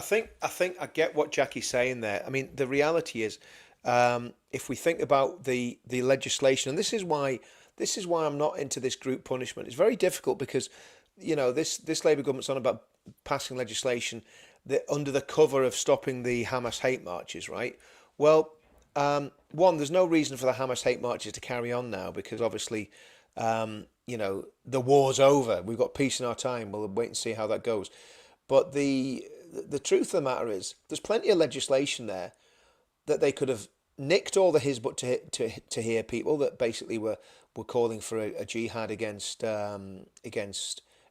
Speaker 2: think I get what Jackie's saying there. The reality is, if we think about the legislation, and this is why I'm not into this group punishment. It's very difficult because, this Labour government's on about passing legislation that under the cover of stopping the Hamas hate marches, right? Well, one, there's no reason for the Hamas hate marches to carry on now because obviously, the war's over. We've got peace in our time. We'll wait and see how that goes. But the truth of the matter is, there's plenty of legislation there that they could have nicked all the Hizbut Tahrir people that basically were calling for a jihad against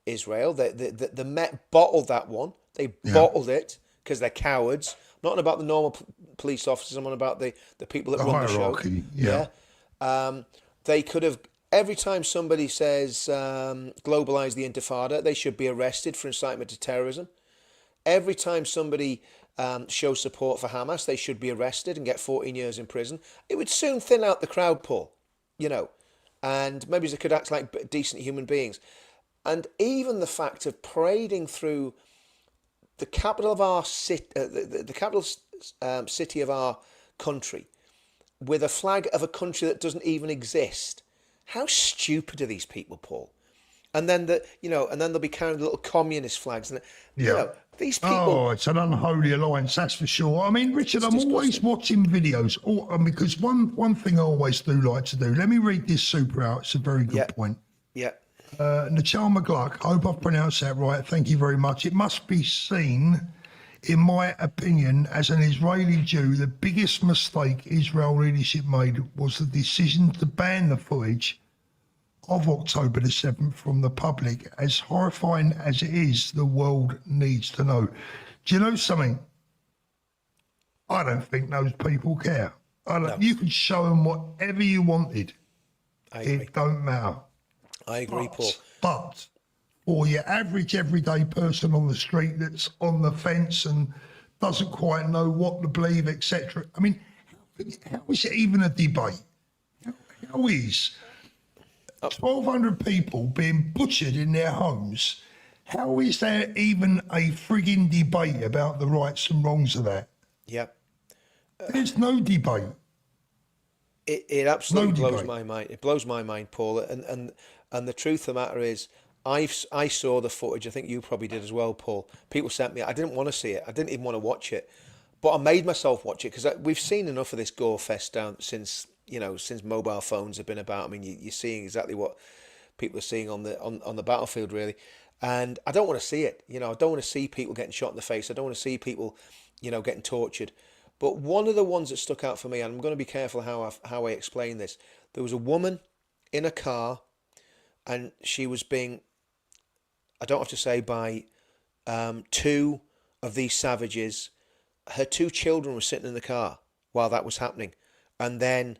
Speaker 2: Israel. The Met bottled that one. They bottled it because they're cowards. Not about the normal police officers. I'm on about the people that run the show. Yeah. They could have, every time somebody says globalise the Intifada, they should be arrested for incitement to terrorism. Every time somebody shows support for Hamas, they should be arrested and get 14 years in prison. It would soon thin out the crowd, Paul, and maybe they could act like decent human beings. And even the fact of parading through the capital of our city, the capital city of our country, with a flag of a country that doesn't even exist. How stupid are these people, Paul? And then they'll be carrying the little communist flags, and these people.
Speaker 1: Oh, it's an unholy alliance, that's for sure. Richard, I'm always watching videos, because one thing I always do like to do. Let me read this super out. It's a very good point.
Speaker 2: Yeah.
Speaker 1: Nachal McGluck, I hope I've pronounced that right. Thank you very much. It must be seen, in my opinion, as an Israeli Jew, the biggest mistake Israel leadership made was the decision to ban the footage of October the 7th from the public. As horrifying as it is, the world needs to know. Do you know something? I don't think those people care. You could show them whatever you wanted. It don't matter.
Speaker 2: I agree, Paul.
Speaker 1: But or your average everyday person on the street that's on the fence and doesn't quite know what to believe, etc. I mean, how is it even a debate? How is 1,200 people being butchered in their homes? How is there even a frigging debate about the rights and wrongs of that?
Speaker 2: Yeah.
Speaker 1: There's no debate.
Speaker 2: It absolutely
Speaker 1: No
Speaker 2: blows
Speaker 1: debate.
Speaker 2: my mind. It blows my mind, Paul. And the truth of the matter is, I saw the footage. I think you probably did as well, Paul. People sent me. I didn't want to see it. I didn't even want to watch it, but I made myself watch it because we've seen enough of this gore fest down since since mobile phones have been about. I mean, you're seeing exactly what people are seeing on the battlefield, really. And I don't want to see it. I don't want to see people getting shot in the face. I don't want to see people, getting tortured. But one of the ones that stuck out for me, and I'm going to be careful how I explain this. There was a woman in a car, and she was being, I don't have to say, by two of these savages. Her two children were sitting in the car while that was happening, and then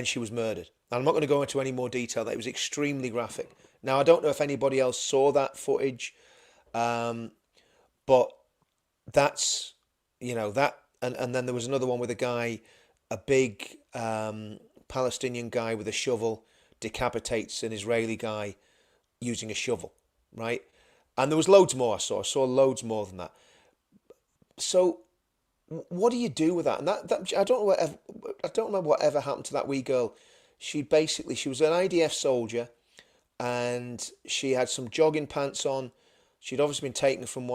Speaker 2: she was murdered. And I'm not going to go into any more detail. That it was extremely graphic. Now I don't know if anybody else saw that footage, but that's that. And then there was another one with a guy, a big Palestinian guy with a shovel decapitates an Israeli guy using a shovel, right? And there was loads more I saw. I saw loads more than that. So what do you do with that? And that I don't know whatever happened to that wee girl. She was an IDF soldier, and she had some jogging pants on. She'd obviously been taken from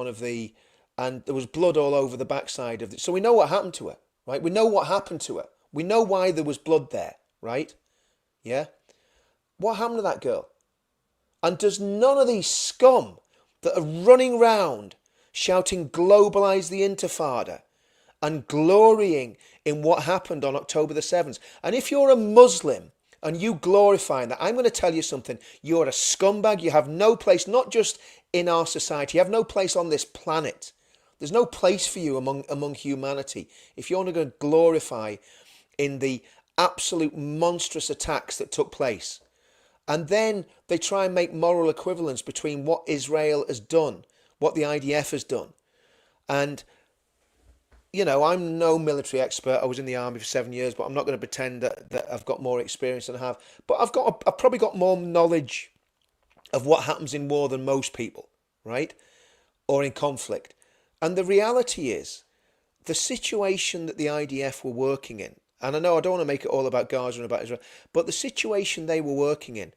Speaker 2: and there was blood all over the backside of it. So we know what happened to her, right? We know what happened to her. We know why there was blood there, right? Yeah? What happened to that girl? And does none of these scum that are running round shouting "Globalise the Intifada" and glorying in what happened on October the 7th. And if you're a Muslim and you glorifying that, I'm going to tell you something. You're a scumbag. You have no place, not just in our society. You have no place on this planet. There's no place for you among humanity if you're not going to glorify in the absolute monstrous attacks that took place. And then they try and make moral equivalence between what Israel has done, what the IDF has done. And, I'm no military expert. I was in the army for 7 years, but I'm not going to pretend that I've got more experience than I have. But I've probably got more knowledge of what happens in war than most people, right? Or in conflict. And the reality is, the situation that the IDF were working in, and I know I don't want to make it all about Gaza and about Israel, but the situation they were working in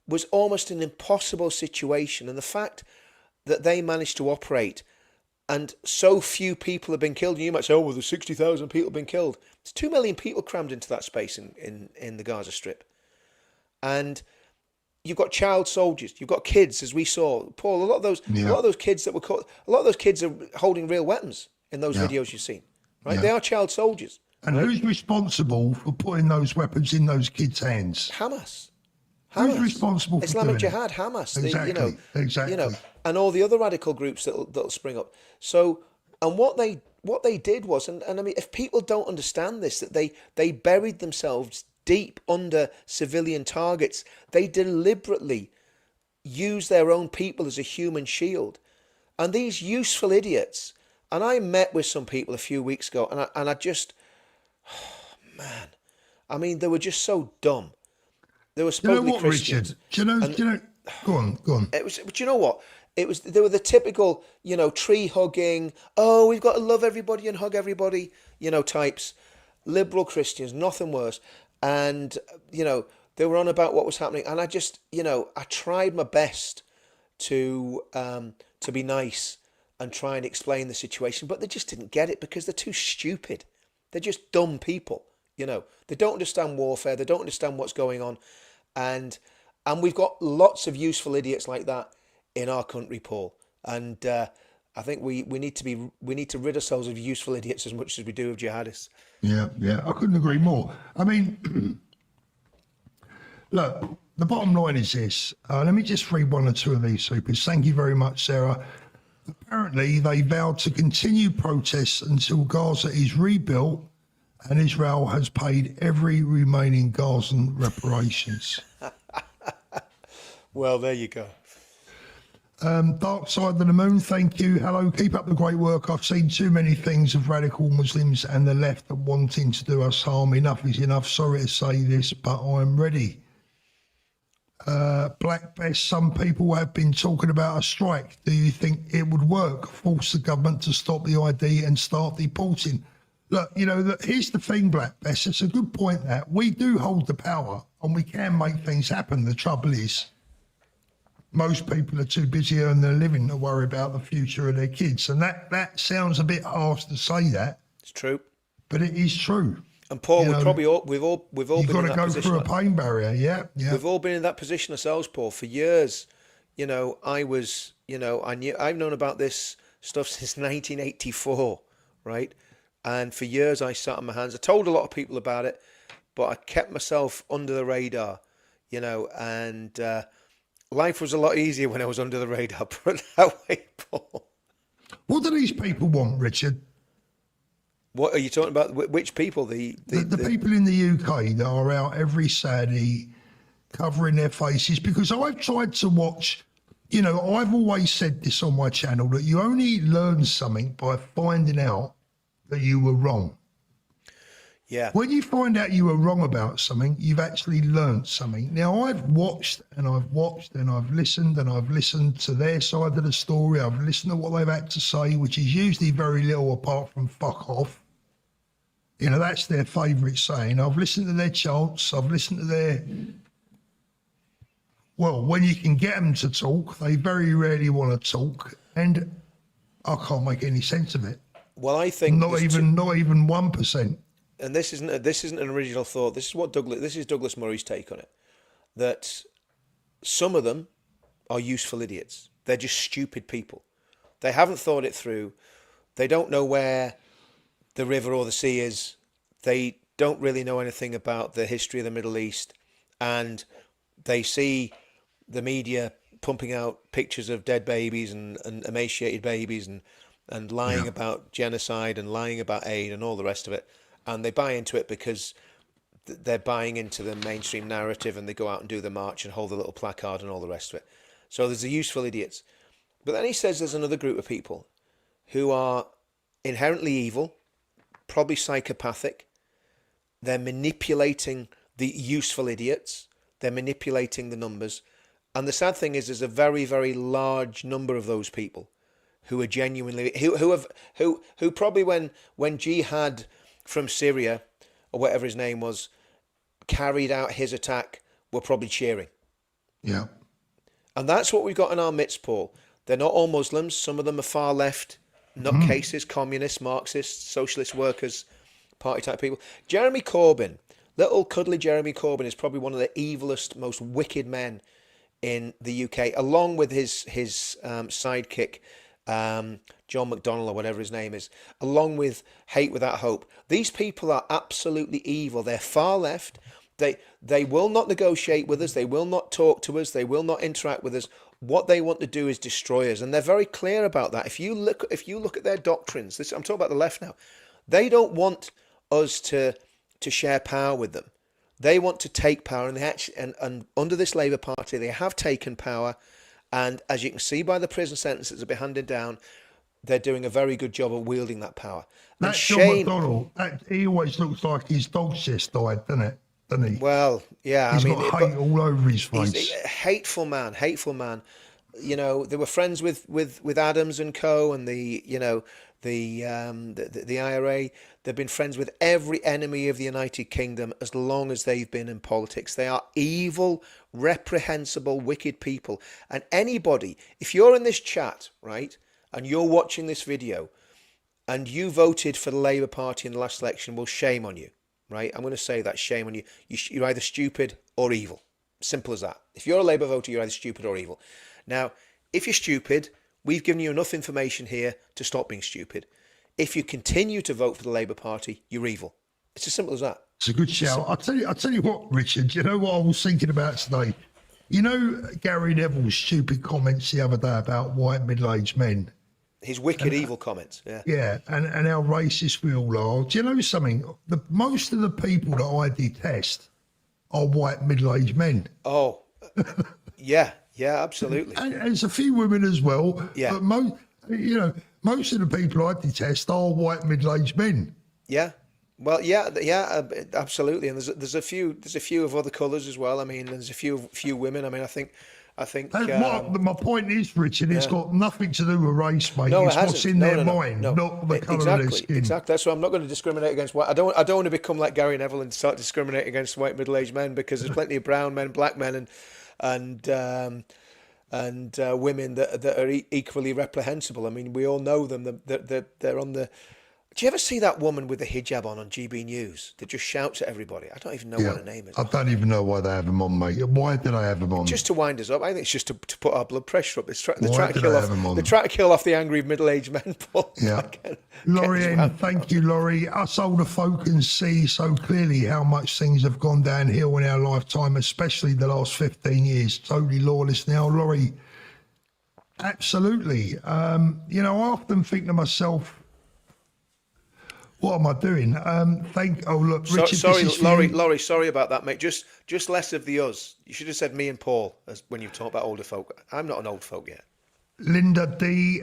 Speaker 2: was almost an impossible situation. And the fact that they managed to operate and so few people have been killed, and you might say, oh, well, there's 60,000 people have been killed. There's 2 million people crammed into that space in the Gaza Strip. And you've got child soldiers, you've got kids, as we saw. Paul, a lot of those kids that were caught, a lot of those kids are holding real weapons in those videos you've seen, right? They are child soldiers.
Speaker 1: And who's responsible for putting those weapons in those kids' hands?
Speaker 2: Hamas.
Speaker 1: Who's responsible for
Speaker 2: Islamic
Speaker 1: doing
Speaker 2: Jihad,
Speaker 1: it?
Speaker 2: Hamas.
Speaker 1: Exactly.
Speaker 2: And all the other radical groups that'll spring up. So, and what they did was, and I mean, if people don't understand this, that they buried themselves deep under civilian targets. They deliberately used their own people as a human shield. And these useful idiots, and I met with some people a few weeks ago, and I just, man, I mean, they were just so dumb. They were supposedly Christians.
Speaker 1: Richard? Do you know? Go on.
Speaker 2: But you know what? They were the typical, tree hugging. Oh, we've got to love everybody and hug everybody, types. Liberal Christians, nothing worse. And they were on about what was happening, and I just, I tried my best to be nice and try and explain the situation, but they just didn't get it because they're too stupid. They're just dumb people. They don't understand warfare. They don't understand what's going on, and we've got lots of useful idiots like that in our country, Paul. And I think we need to rid ourselves of useful idiots as much as we do of jihadists.
Speaker 1: Yeah, I couldn't agree more. I mean, look, the bottom line is this. Let me just read one or two of these supers. Thank you very much, Sarah. Apparently, they vowed to continue protests until Gaza is rebuilt and Israel has paid every remaining Gazan reparations.
Speaker 2: Well, there you go.
Speaker 1: Dark Side of the Moon, thank you. Hello, keep up the great work. I've seen too many things of radical Muslims and the left wanting to do us harm. Enough is enough. Sorry to say this, but I'm ready. Black Best, some people have been talking about a strike. Do you think it would work? Force the government to stop the ID and start deporting? Look, here's the thing, Black Best. It's a good point that we do hold the power and we can make things happen. The trouble is, most people are too busy earning their living to worry about the future of their kids. And that sounds a bit harsh to say that.
Speaker 2: It's true.
Speaker 1: But it is true.
Speaker 2: And Paul, we've all been in that position.
Speaker 1: You've got to go through a pain barrier, yeah.
Speaker 2: We've all been in that position ourselves, Paul, for years. I've known about this stuff since 1984, right? And for years I sat on my hands. I told a lot of people about it, but I kept myself under the radar, and life was a lot easier when I was under the radar, put it that way, Paul.
Speaker 1: What do these people want, Richard?
Speaker 2: What are you talking about? Which people? The
Speaker 1: people in the UK that are out every Saturday covering their faces, because I've tried to watch, I've always said this on my channel, that you only learn something by finding out that you were wrong.
Speaker 2: Yeah.
Speaker 1: When you find out you were wrong about something, you've actually learned something. Now, I've watched and I've listened to their side of the story. I've listened to what they've had to say, which is usually very little apart from fuck off. That's their favourite saying. I've listened to their chants. I've listened to their... Well, when you can get them to talk, they very rarely want to talk. And I can't make any sense of it.
Speaker 2: Well, I think...
Speaker 1: Not even 1%.
Speaker 2: And this isn't an original thought. This is Douglas Murray's take on it. That some of them are useful idiots. They're just stupid people. They haven't thought it through. They don't know where the river or the sea is. They don't really know anything about the history of the Middle East. And they see the media pumping out pictures of dead babies and emaciated babies and lying about genocide and lying about aid and all the rest of it. And they buy into it because they're buying into the mainstream narrative, and they go out and do the march and hold the little placard and all the rest of it. So there's the useful idiots. But then he says there's another group of people who are inherently evil, probably psychopathic. They're manipulating the useful idiots. They're manipulating the numbers. And the sad thing is there's a very, very large number of those people who are genuinely, who probably when Jihad from Syria, or whatever his name was, carried out his attack, were probably cheering.
Speaker 1: Yeah.
Speaker 2: And that's what we've got in our midst, Paul. They're not all Muslims. Some of them are far left, nutcases, communists, Marxists, socialist workers, party type people. Jeremy Corbyn, little cuddly Jeremy Corbyn, is probably one of the evilest, most wicked men in the UK, along with his sidekick, John McDonnell, or whatever his name is, along with Hate Without Hope. These people are absolutely evil. They're far left. They will not negotiate with us. They will not talk to us. They will not interact with us. What they want to do is destroy us, and they're very clear about that. If you look at their doctrines, I'm talking about the left now. They don't want us to share power with them. They want to take power, and and under this Labour Party, they have taken power. And as you can see by the prison sentences that have been handed down, they're doing a very good job of wielding that power. And
Speaker 1: That John McDonnell, he always looks like his dog's just died, doesn't he?
Speaker 2: Well, yeah.
Speaker 1: He's got hate all over his face.
Speaker 2: He's a hateful man. They were friends with Adams and Co. and the IRA. They've been friends with every enemy of the United Kingdom as long as they've been in politics. They are evil, reprehensible, wicked people. And anybody, if you're in this chat, right, and you're watching this video, and you voted for the Labour Party in the last election, well, shame on you, right? I'm going to say that, shame on you. You're either stupid or evil. Simple as that. If you're a Labour voter, you're either stupid or evil. Now, if you're stupid, we've given you enough information here to stop being stupid. If you continue to vote for the Labour Party, you're evil. It's as simple as that.
Speaker 1: It's a good shout. I'll tell you what, Richard, you know what I was thinking about today? You know Gary Neville's stupid comments the other day about white middle-aged men?
Speaker 2: His wicked, evil comments, yeah.
Speaker 1: Yeah, and how racist we all are. Do you know something? Most of the people that I detest are white middle-aged men.
Speaker 2: Oh, yeah. Yeah, absolutely.
Speaker 1: And there's a few women as well,
Speaker 2: Yeah.
Speaker 1: but most of the people I detest are white middle-aged men.
Speaker 2: Yeah. Well, yeah, absolutely. And there's a few of other colours as well. I mean, there's a few women. I mean, I think.
Speaker 1: And my point is, Richard, it's
Speaker 2: Yeah.
Speaker 1: got nothing to do with race, mate.
Speaker 2: No, it
Speaker 1: It's what's
Speaker 2: hasn't.
Speaker 1: in
Speaker 2: No,
Speaker 1: their
Speaker 2: no, no,
Speaker 1: mind,
Speaker 2: no.
Speaker 1: not the colour of their
Speaker 2: Exactly,
Speaker 1: skin.
Speaker 2: exactly. That's why I'm not going to discriminate against white. I don't want to become like Gary Neville and start discriminating against white middle-aged men, because there's plenty of brown men, black men, and women that are equally reprehensible. I mean, we all know them. They're on the. Do you ever see that woman with the hijab on GB News that just shouts at everybody? I don't even know
Speaker 1: Yeah,
Speaker 2: what her name is.
Speaker 1: I don't even know why they have them on, mate. Why did I have them on?
Speaker 2: Just to wind us up. I think it's just to put our blood pressure up. They're
Speaker 1: Why
Speaker 2: trying to
Speaker 1: did
Speaker 2: kill
Speaker 1: I
Speaker 2: off.
Speaker 1: have 'em on?
Speaker 2: They're trying to kill off the angry middle-aged men, Paul.
Speaker 1: Yeah. Laurie N, thank you, Laurie. Us older folk can see so clearly how much things have gone downhill in our lifetime, especially the last 15 years. Totally lawless now, Laurie. Absolutely. I often think to myself, what am I doing? Oh, look, Richard,
Speaker 2: Sorry,
Speaker 1: this is for you.
Speaker 2: Laurie, sorry about that, mate. Just less of the us. You should have said me and Paul when you talk about older folk. I'm not an old folk yet.
Speaker 1: Linda D,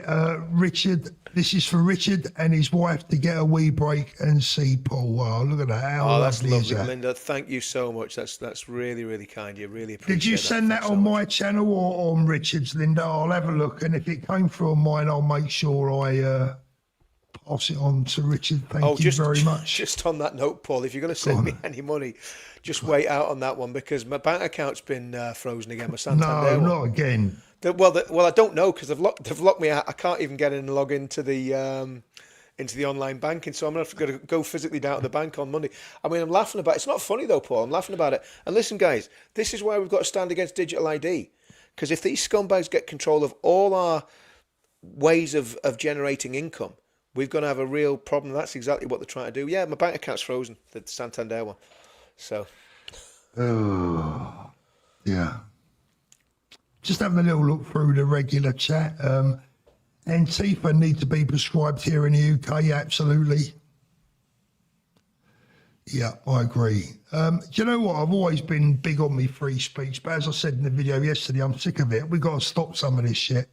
Speaker 1: Richard, this is for Richard and his wife to get a wee break and see Paul. Wow, look at that. How
Speaker 2: Oh, that's
Speaker 1: lovely is
Speaker 2: lovely,
Speaker 1: that?
Speaker 2: Linda. Thank you so much. That's really, really kind. You really appreciate
Speaker 1: Did you
Speaker 2: that.
Speaker 1: send that
Speaker 2: Thanks so
Speaker 1: on
Speaker 2: much.
Speaker 1: my channel or on Richard's, Linda? I'll have a look, and if it came through on mine, I'll make sure I pass it on to Richard. Thank you very much.
Speaker 2: Just on that note, Paul, if you're going to send me any money, just wait out on that one, because my bank account's been frozen again. My Santander
Speaker 1: No,
Speaker 2: one.
Speaker 1: not again.
Speaker 2: Well, I don't know, because they've locked me out. I can't even get in and log into the online banking, so I'm gonna have to go physically down to the bank on Monday. I mean, I'm laughing about it. It's not funny though, Paul. I'm laughing about it. And listen, guys, this is why we've got to stand against digital ID, because if these scumbags get control of all our ways of generating income, we're going to have a real problem. That's exactly what they're trying to do. Yeah, my bank account's frozen, the Santander one. So,
Speaker 1: Oh, yeah. Just having a little look through the regular chat. Antifa need to be prescribed here in the UK, absolutely. Yeah, I agree. Do you know what? I've always been big on me free speech, but as I said in the video yesterday, I'm sick of it. We've got to stop some of this shit.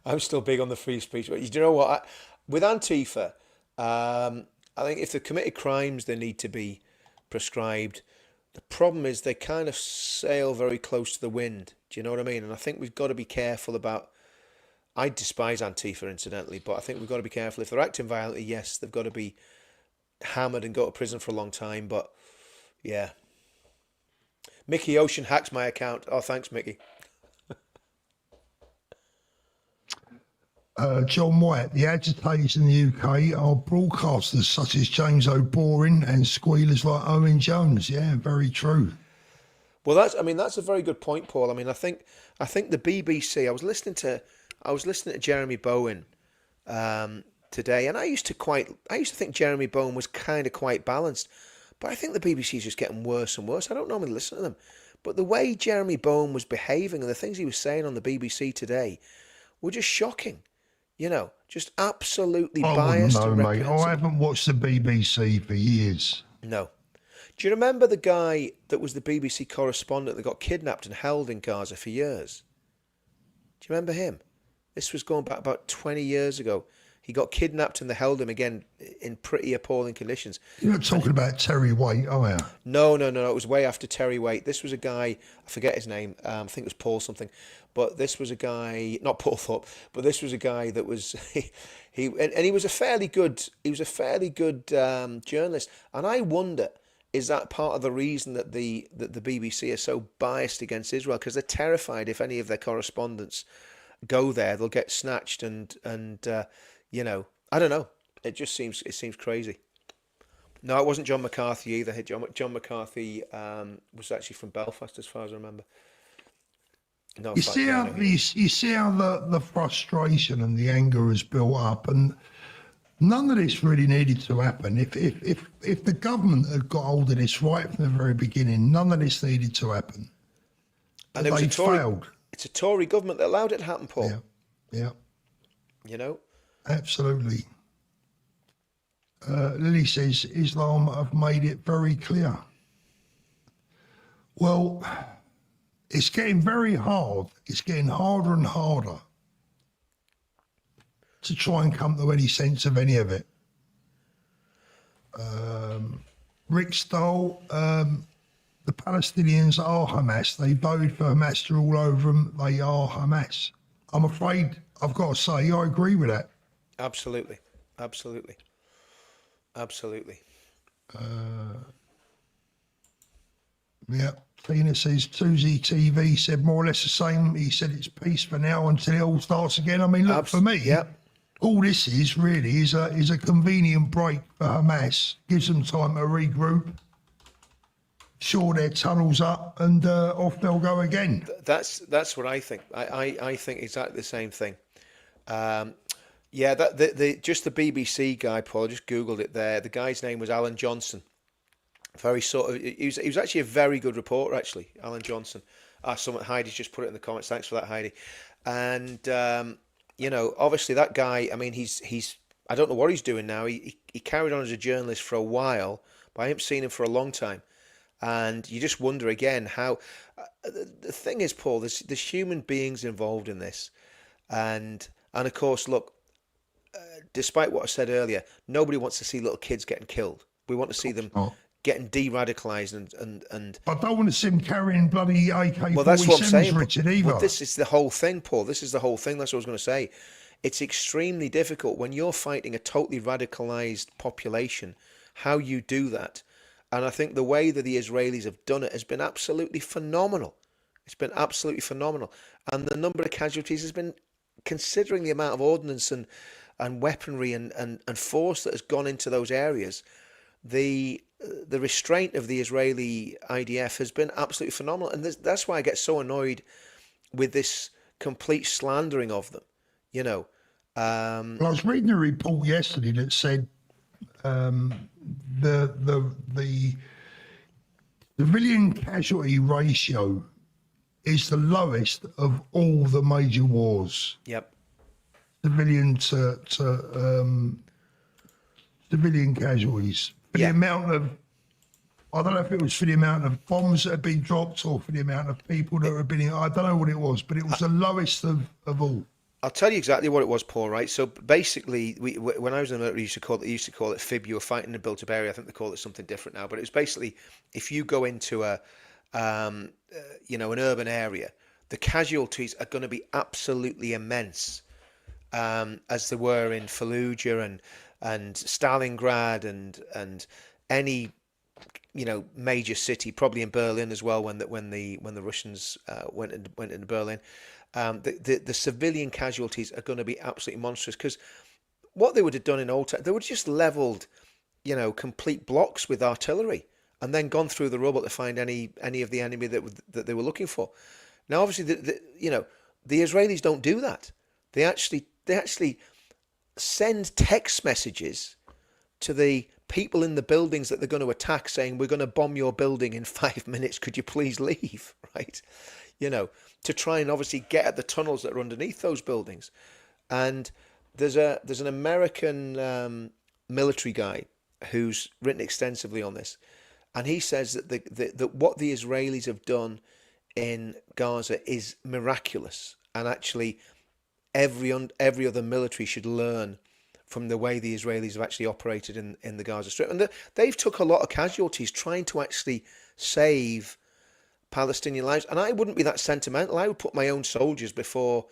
Speaker 2: I'm still big on the free speech. But you know what? With Antifa, I think if they committed crimes, they need to be prescribed. The problem is they kind of sail very close to the wind. Do you know what I mean? And I think we've got to be careful about. I despise Antifa, incidentally, but I think we've got to be careful. If they're acting violently, yes, they've got to be hammered and go to prison for a long time. But yeah, Mickey Ocean hacks my account. Oh, thanks, Mickey.
Speaker 1: John White, the agitators in the UK are broadcasters such as James O'Boring and squealers like Owen Jones. Yeah, very true.
Speaker 2: Well, that's a very good point, Paul. I mean, I think the BBC. I was listening to Jeremy Bowen today, and I used to think Jeremy Bowen was kind of quite balanced, but I think the BBC is just getting worse and worse. I don't normally listen to them, but the way Jeremy Bowen was behaving and the things he was saying on the BBC today were just shocking. You know, just absolutely
Speaker 1: I
Speaker 2: biased
Speaker 1: wouldn't
Speaker 2: and
Speaker 1: know, mate.
Speaker 2: reprehensible.
Speaker 1: I haven't watched the BBC for years.
Speaker 2: No. Do you remember the guy that was the BBC correspondent that got kidnapped and held in Gaza for years? Do you remember him? This was going back about 20 years ago. He got kidnapped and they held him again in pretty appalling conditions.
Speaker 1: You're not talking about Terry Waite, are you?
Speaker 2: No. It was way after Terry Waite. This was a guy, I forget his name. I think it was Paul something. But this was a guy, not Paul Thorpe, but this was a guy that was he was a fairly good journalist. And I wonder, is that part of the reason that the BBC are so biased against Israel? Because they're terrified if any of their correspondents go there, they'll get snatched and I don't know. It seems crazy. No, it wasn't John McCarthy either. John McCarthy was actually from Belfast, as far as I remember. No,
Speaker 1: You see how the frustration and the anger has built up, and none of this really needed to happen. If the government had got hold of this right from the very beginning, none of this needed to happen.
Speaker 2: And it was a Tory.
Speaker 1: Failed.
Speaker 2: It's a Tory government that allowed it to happen, Paul.
Speaker 1: Yeah.
Speaker 2: You know.
Speaker 1: Absolutely. Lily says Islam have made it very clear. Well, it's getting very hard. It's getting harder and harder to try and come to any sense of any of it. Rick Stoll, the Palestinians are Hamas. They voted for Hamas to rule over them. They are Hamas. I'm afraid I've got to say I agree with that.
Speaker 2: Absolutely, absolutely, absolutely.
Speaker 1: Yeah. Tina says 2Z TV said more or less the same. He said it's peace for now until it all starts again. I mean, look, for me,
Speaker 2: Yeah.
Speaker 1: all this is really is a convenient break for Hamas. Gives them time to regroup, shore their tunnels up, and off they'll go again.
Speaker 2: That's what I think. I think exactly the same thing. Yeah, that the just the BBC guy, Paul. I just googled it there. The guy's name was Alan Johnson. Very sort of. He was actually a very good reporter. Actually, Alan Johnson. Heidi's just put it in the comments. Thanks for that, Heidi. And you know, obviously that guy. I mean, he's. I don't know what he's doing now. He carried on as a journalist for a while, but I haven't seen him for a long time. And you just wonder again how. The thing is, Paul, there's human beings involved in this, and of course, look. Despite what I said earlier, nobody wants to see little kids getting killed. We want to see them getting de-radicalized and.
Speaker 1: I don't want to see them carrying bloody AK-47s,
Speaker 2: Well, that's what I'm saying,
Speaker 1: Richard, either.
Speaker 2: But this is the whole thing, Paul. This is the whole thing. That's what I was going to say. It's extremely difficult when you're fighting a totally radicalized population, how you do that. And I think the way that the Israelis have done it has been absolutely phenomenal. It's been absolutely phenomenal. And the number of casualties has been, considering the amount of ordnance and weaponry and force that has gone into those areas, the restraint of the Israeli IDF has been absolutely phenomenal. And that's why I get so annoyed with this complete slandering of them, you know.
Speaker 1: Well, I was reading a report yesterday that said the civilian casualty ratio is the lowest of all the major wars.
Speaker 2: Yep.
Speaker 1: Civilian civilian casualties. For the amount of, I don't know if it was for the amount of bombs that have been dropped or for the amount of people that have been, I don't know what it was, but it was the lowest of all.
Speaker 2: I'll tell you exactly what it was, Paul. Right. So basically, when I was in the military, we used to call it FIB. You were fighting in a built-up area. I think they call it something different now. But it was basically if you go into an urban area, the casualties are going to be absolutely immense, as they were in Fallujah and Stalingrad and any major city, probably in Berlin as well when the Russians went into Berlin. The civilian casualties are going to be absolutely monstrous, because what they would have done in old times, they would have just leveled, complete blocks with artillery and then gone through the rubble to find any of the enemy that they were looking for. Now, obviously, the Israelis don't do that. They actually send text messages to the people in the buildings that they're going to attack, saying, "We're going to bomb your building in 5 minutes. Could you please leave?" Right? To try and obviously get at the tunnels that are underneath those buildings. And there's an American military guy who's written extensively on this, and he says that that what the Israelis have done in Gaza is miraculous, and actually every other military should learn from the way the Israelis have actually operated in the Gaza Strip. And they've took a lot of casualties trying to actually save Palestinian lives. And I wouldn't be that sentimental. I would put my own soldiers before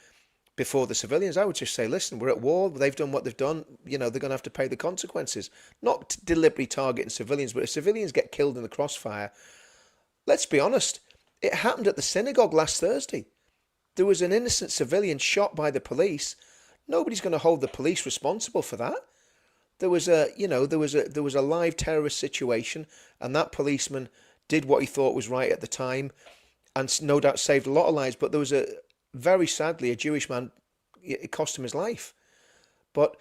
Speaker 2: the civilians. I would just say, listen, we're at war. They've done what they've done. They're going to have to pay the consequences. Not deliberately targeting civilians, but if civilians get killed in the crossfire, let's be honest, it happened at the synagogue last Thursday. There was an innocent civilian shot by the police. Nobody's going to hold the police responsible for that. There was a live terrorist situation, and that policeman did what he thought was right at the time, and no doubt saved a lot of lives. But there was very sadly, a Jewish man, it cost him his life. But,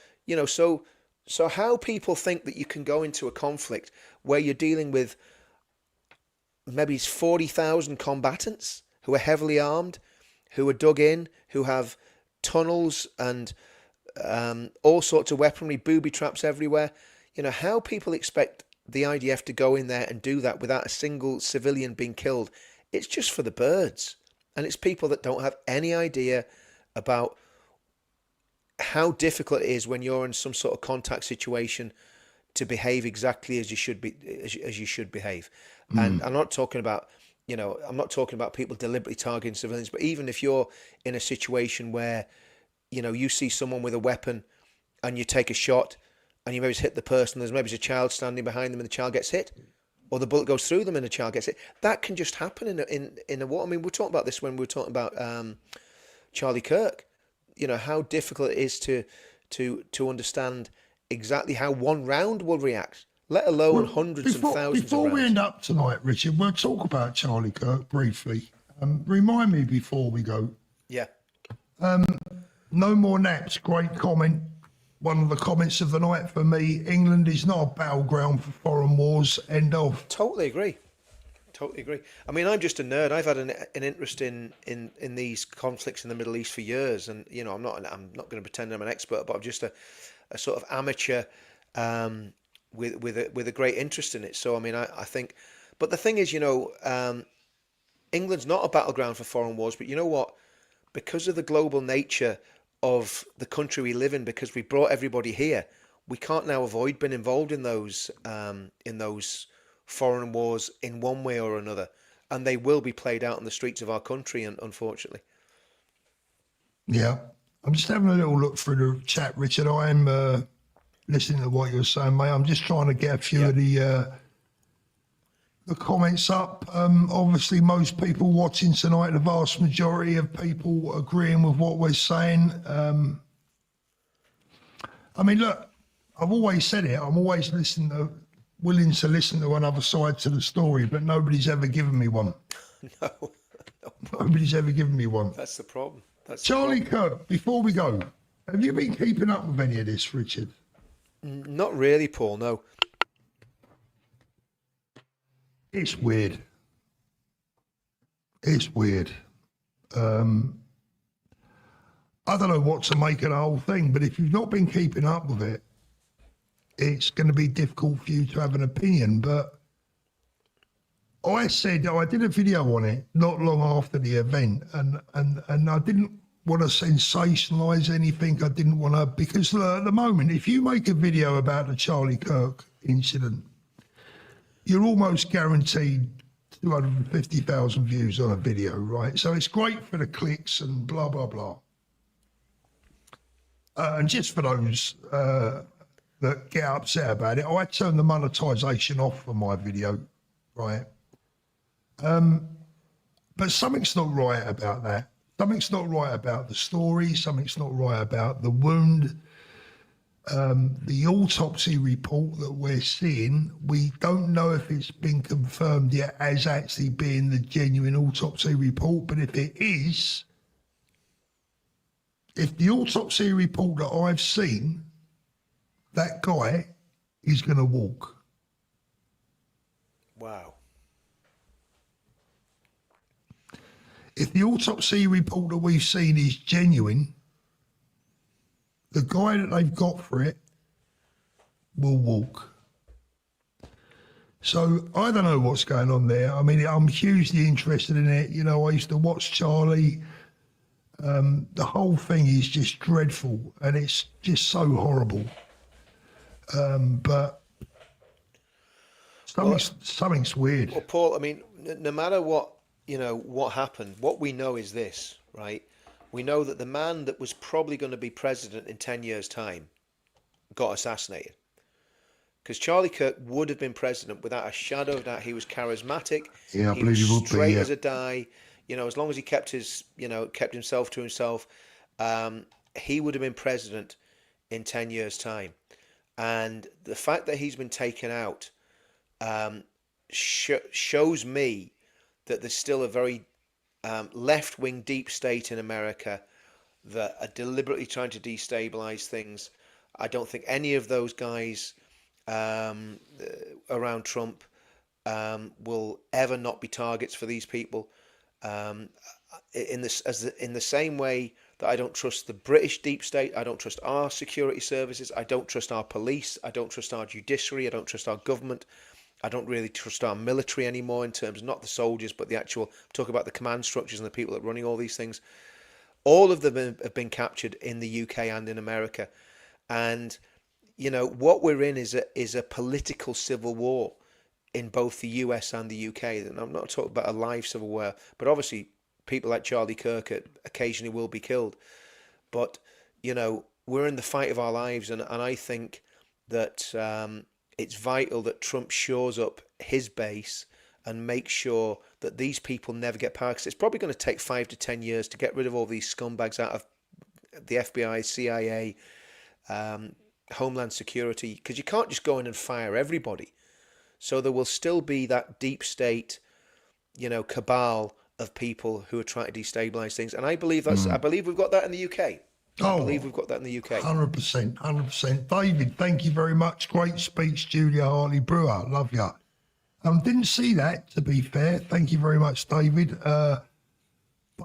Speaker 2: so how people think that you can go into a conflict where you're dealing with maybe 40,000 combatants who are heavily armed, who are dug in, who have tunnels and all sorts of weaponry, booby traps everywhere. How people expect the IDF to go in there and do that without a single civilian being killed. It's just for the birds. And it's people that don't have any idea about how difficult it is when you're in some sort of contact situation to behave exactly as you should be, as you should behave. And I'm not talking about, I'm not talking about people deliberately targeting civilians, but even if you're in a situation where, you see someone with a weapon and you take a shot and you maybe hit the person, there's maybe a child standing behind them and the child gets hit, or the bullet goes through them and the child gets hit. That can just happen in a war. I mean, we were talking about this when we were talking about Charlie Kirk. How difficult it is to understand exactly how one round will react, let alone hundreds and thousands
Speaker 1: Before
Speaker 2: of
Speaker 1: we
Speaker 2: rounds.
Speaker 1: end up tonight, Richard, we'll talk about Charlie Kirk briefly. Remind me before we go.
Speaker 2: Yeah.
Speaker 1: No more naps. Great comment. One of the comments of the night for me. England is not a battleground for foreign wars. End of.
Speaker 2: Totally agree. Totally agree. I mean, I'm just a nerd. I've had an interest in these conflicts in the Middle East for years, and I'm not going to pretend I'm an expert, but I'm just a sort of amateur with a great interest in it. So I mean, I think, but the thing is, England's not a battleground for foreign wars, but you know what? Because of the global nature of the country we live in, because we brought everybody here, we can't now avoid being involved in those foreign wars in one way or another, and they will be played out in the streets of our country, and unfortunately.
Speaker 1: Yeah. I'm just having a little look through the chat, Richard. I am listening to what you're saying, mate. I'm just trying to get a few of the comments up. Obviously, most people watching tonight, the vast majority of people agreeing with what we're saying. I mean, look, I've always said it. I'm always willing to listen to another side to the story, but nobody's ever given me one.
Speaker 2: No,
Speaker 1: Nobody's ever given me one.
Speaker 2: that's the problem. That's
Speaker 1: Charlie Kirk, before we go, have you been keeping up with any of this, Richard?
Speaker 2: Not really, Paul. No.
Speaker 1: It's weird. It's weird. I don't know what to make of the whole thing, but if you've not been keeping up with it, it's going to be difficult for you to have an opinion. But I said, I did a video on it not long after the event, and I didn't want to sensationalise anything. I didn't want to, because at the moment, if you make a video about the Charlie Kirk incident, you're almost guaranteed 250,000 views on a video, right? So it's great for the clicks and blah, blah, blah. And just for those that get upset about it, I turned the monetization off for my video, right? But something's not right about that. Something's not right about the story. Something's not right about the wound. The autopsy report that we're seeing, we don't know if it's been confirmed yet as actually being the genuine autopsy report, but if it is, if the autopsy report that I've seen, that guy is going to walk.
Speaker 2: Wow.
Speaker 1: If the autopsy report that we've seen is genuine, the guy that they've got for it will walk. So I don't know what's going on there. I mean, I'm hugely interested in it. I used to watch Charlie. The whole thing is just dreadful, and it's just so horrible. But something's weird.
Speaker 2: Well, Paul, I mean, no matter what, what happened, what we know is this, right? We know that the man that was probably going to be president in 10 years' time got assassinated. Because Charlie Kirk would have been president without a shadow of doubt. He was charismatic.
Speaker 1: Yeah, I
Speaker 2: he
Speaker 1: believe
Speaker 2: was
Speaker 1: he would be,
Speaker 2: straight
Speaker 1: yeah.
Speaker 2: as a die. As long as he kept himself to himself, he would have been president in 10 years' time. And the fact that he's been taken out shows me that there's still a very left-wing deep state in America that are deliberately trying to destabilize things. I don't think any of those guys around Trump will ever not be targets for these people. In the same way that I don't trust the British deep state, I don't trust our security services, I don't trust our police, I don't trust our judiciary, I don't trust our government. I don't really trust our military anymore in terms of not the soldiers, but the actual, talk about the command structures and the people that are running all these things. All of them have been captured in the UK and in America. And, you know, what we're in is a political civil war in both the US and the UK. And I'm not talking about a live civil war, but obviously people like Charlie Kirk occasionally will be killed. But, you know, we're in the fight of our lives. And I think that it's vital that Trump shores up his base and makes sure that these people never get power. Because it's probably going to take 5 to 10 years to get rid of all these scumbags out of the FBI, CIA, Homeland Security, because you can't just go in and fire everybody. So there will still be that deep state, you know, cabal of people who are trying to destabilize things. And I believe I believe we've got that in the UK. I believe we've got that in the UK.
Speaker 1: 100%, 100%. David, thank you very much. Great speech, Julia Hartley-Brewer. Love you. Didn't see that, to be fair. Thank you very much, David.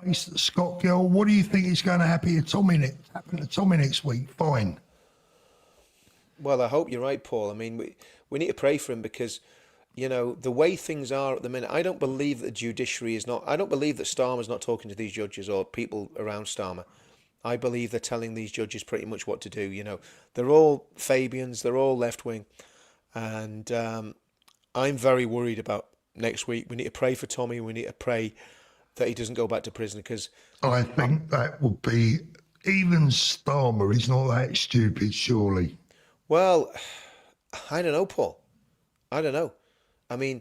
Speaker 1: Based at Scott Gill, what do you think is going to happen to Tommy next week? Fine.
Speaker 2: Well, I hope you're right, Paul. I mean, we need to pray for him because, you know, the way things are at the minute, I don't believe that the judiciary is not, I don't believe that Starmer's not talking to these judges or people around Starmer. I believe they're telling these judges pretty much what to do. You know, they're all Fabians, they're all left wing. And I'm very worried about next week. We need to pray for Tommy. We need to pray that he doesn't go back to prison because
Speaker 1: I think that would be, even Starmer is not that stupid, surely.
Speaker 2: well, I don't know, Paul. I don't know. I mean,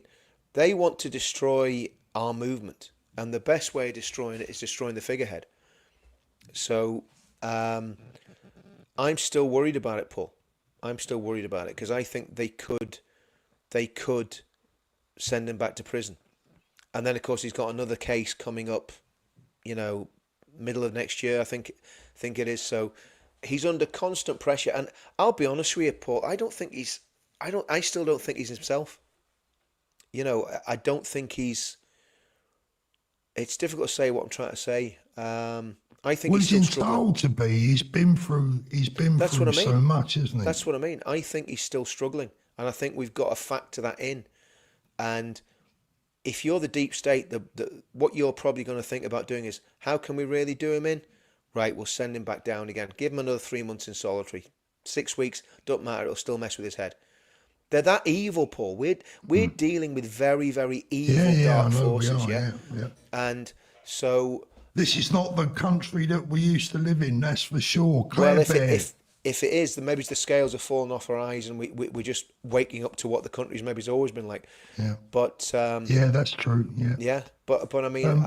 Speaker 2: they want to destroy our movement, and the best way of destroying it is destroying the figurehead. So I'm still worried about it, Paul. I'm still worried about it because I think they could send him back to prison. And then, of course, he's got another case coming up, you know, middle of next year, I think it is. So he's under constant pressure. And I'll be honest with you, Paul, I still don't think he's himself. You know, I don't think it's difficult to say what I'm trying to say. I think
Speaker 1: Well,
Speaker 2: he's
Speaker 1: he's
Speaker 2: still
Speaker 1: entitled to be. He's been through
Speaker 2: That's what I mean.
Speaker 1: so much, isn't he?
Speaker 2: That's what I mean. I think he's still struggling. And I think we've got to factor that in. And if you're the deep state, what you're probably going to think about doing is, how can we really do him in? Right, we'll send him back down again. Give him another 3 months in solitary. 6 weeks, don't matter, it'll still mess with his head. They're that evil, Paul. We're dealing with very, very evil dark forces, yeah? And so...
Speaker 1: This is not the country that we used to live in, that's for sure. Claire
Speaker 2: Well,
Speaker 1: Bear.
Speaker 2: if it is, then maybe the scales have fallen off our eyes and we're just waking up to what the country's maybe has always been like.
Speaker 1: Yeah.
Speaker 2: But...
Speaker 1: yeah, that's true, yeah.
Speaker 2: Yeah, but I mean...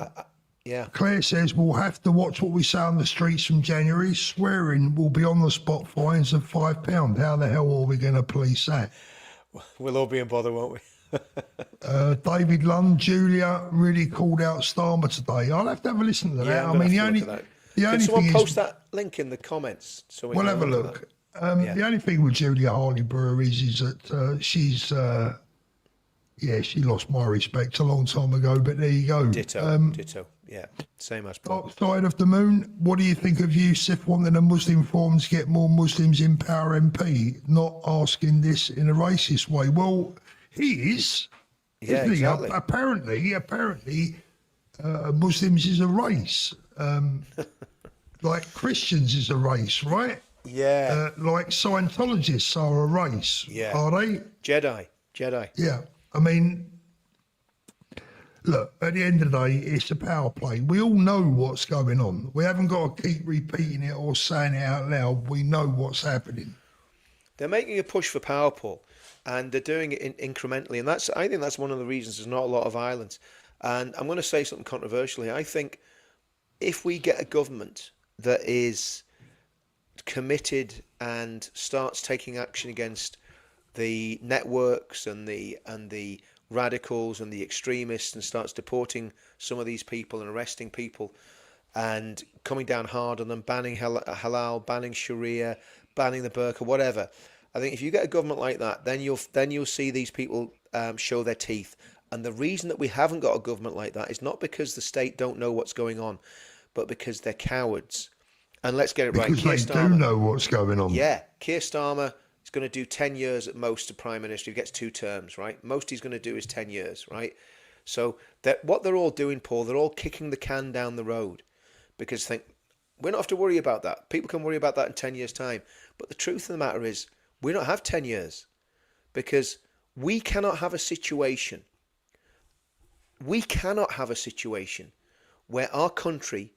Speaker 2: yeah.
Speaker 1: Claire says we'll have to watch what we say on the streets from January. Swearing will be on the spot fines of £5. How the hell are we going to police that?
Speaker 2: We'll all be in bother, won't we?
Speaker 1: David Lund, Julia really called out Starmer today. I'll have to have a listen to that.
Speaker 2: Yeah,
Speaker 1: I mean, the only
Speaker 2: Can someone
Speaker 1: thing
Speaker 2: post
Speaker 1: is,
Speaker 2: that link in the comments? So
Speaker 1: we'll have a look.
Speaker 2: Yeah.
Speaker 1: The only thing with Julia Hartley-Brewer is that she's, she lost my respect a long time ago, but there you go.
Speaker 2: Ditto. Yeah, same as Paul.
Speaker 1: Dark Side of the Moon, what do you think of Yusuf wanting the Muslim forums to get more Muslims in power MP? Not asking this in a racist way. Well, he is.
Speaker 2: Yeah,
Speaker 1: isn't he?
Speaker 2: exactly.
Speaker 1: Apparently, Muslims is a race. Like Christians is a race, right?
Speaker 2: Yeah.
Speaker 1: Like Scientologists are a race.
Speaker 2: Yeah.
Speaker 1: Are they?
Speaker 2: Jedi.
Speaker 1: Yeah. I mean, look, at the end of the day, it's a power play. We all know what's going on. We haven't got to keep repeating it or saying it out loud. We know what's happening.
Speaker 2: They're making a push for power, Paul, and they're doing it incrementally. And I think that's one of the reasons there's not a lot of violence. And I'm going to say something controversially. I think if we get a government that is committed and starts taking action against the networks and the radicals and the extremists and starts deporting some of these people and arresting people and coming down hard on them, banning halal, banning Sharia, banning the burqa, whatever. I think if you get a government like that, then you'll see these people show their teeth. And the reason that we haven't got a government like that is not because the state don't know what's going on, but because they're cowards. And let's get it right.
Speaker 1: Because they do know what's going on.
Speaker 2: Yeah, Keir Starmer is going to do 10 years at most to prime minister. He gets 2 terms, right? Most he's going to do is 10 years, right? So that what they're all doing, Paul, they're all kicking the can down the road because think we don't have to worry about that. People can worry about that in 10 years' time. But the truth of the matter is we don't have 10 years because we cannot have a situation. We cannot have a situation where our country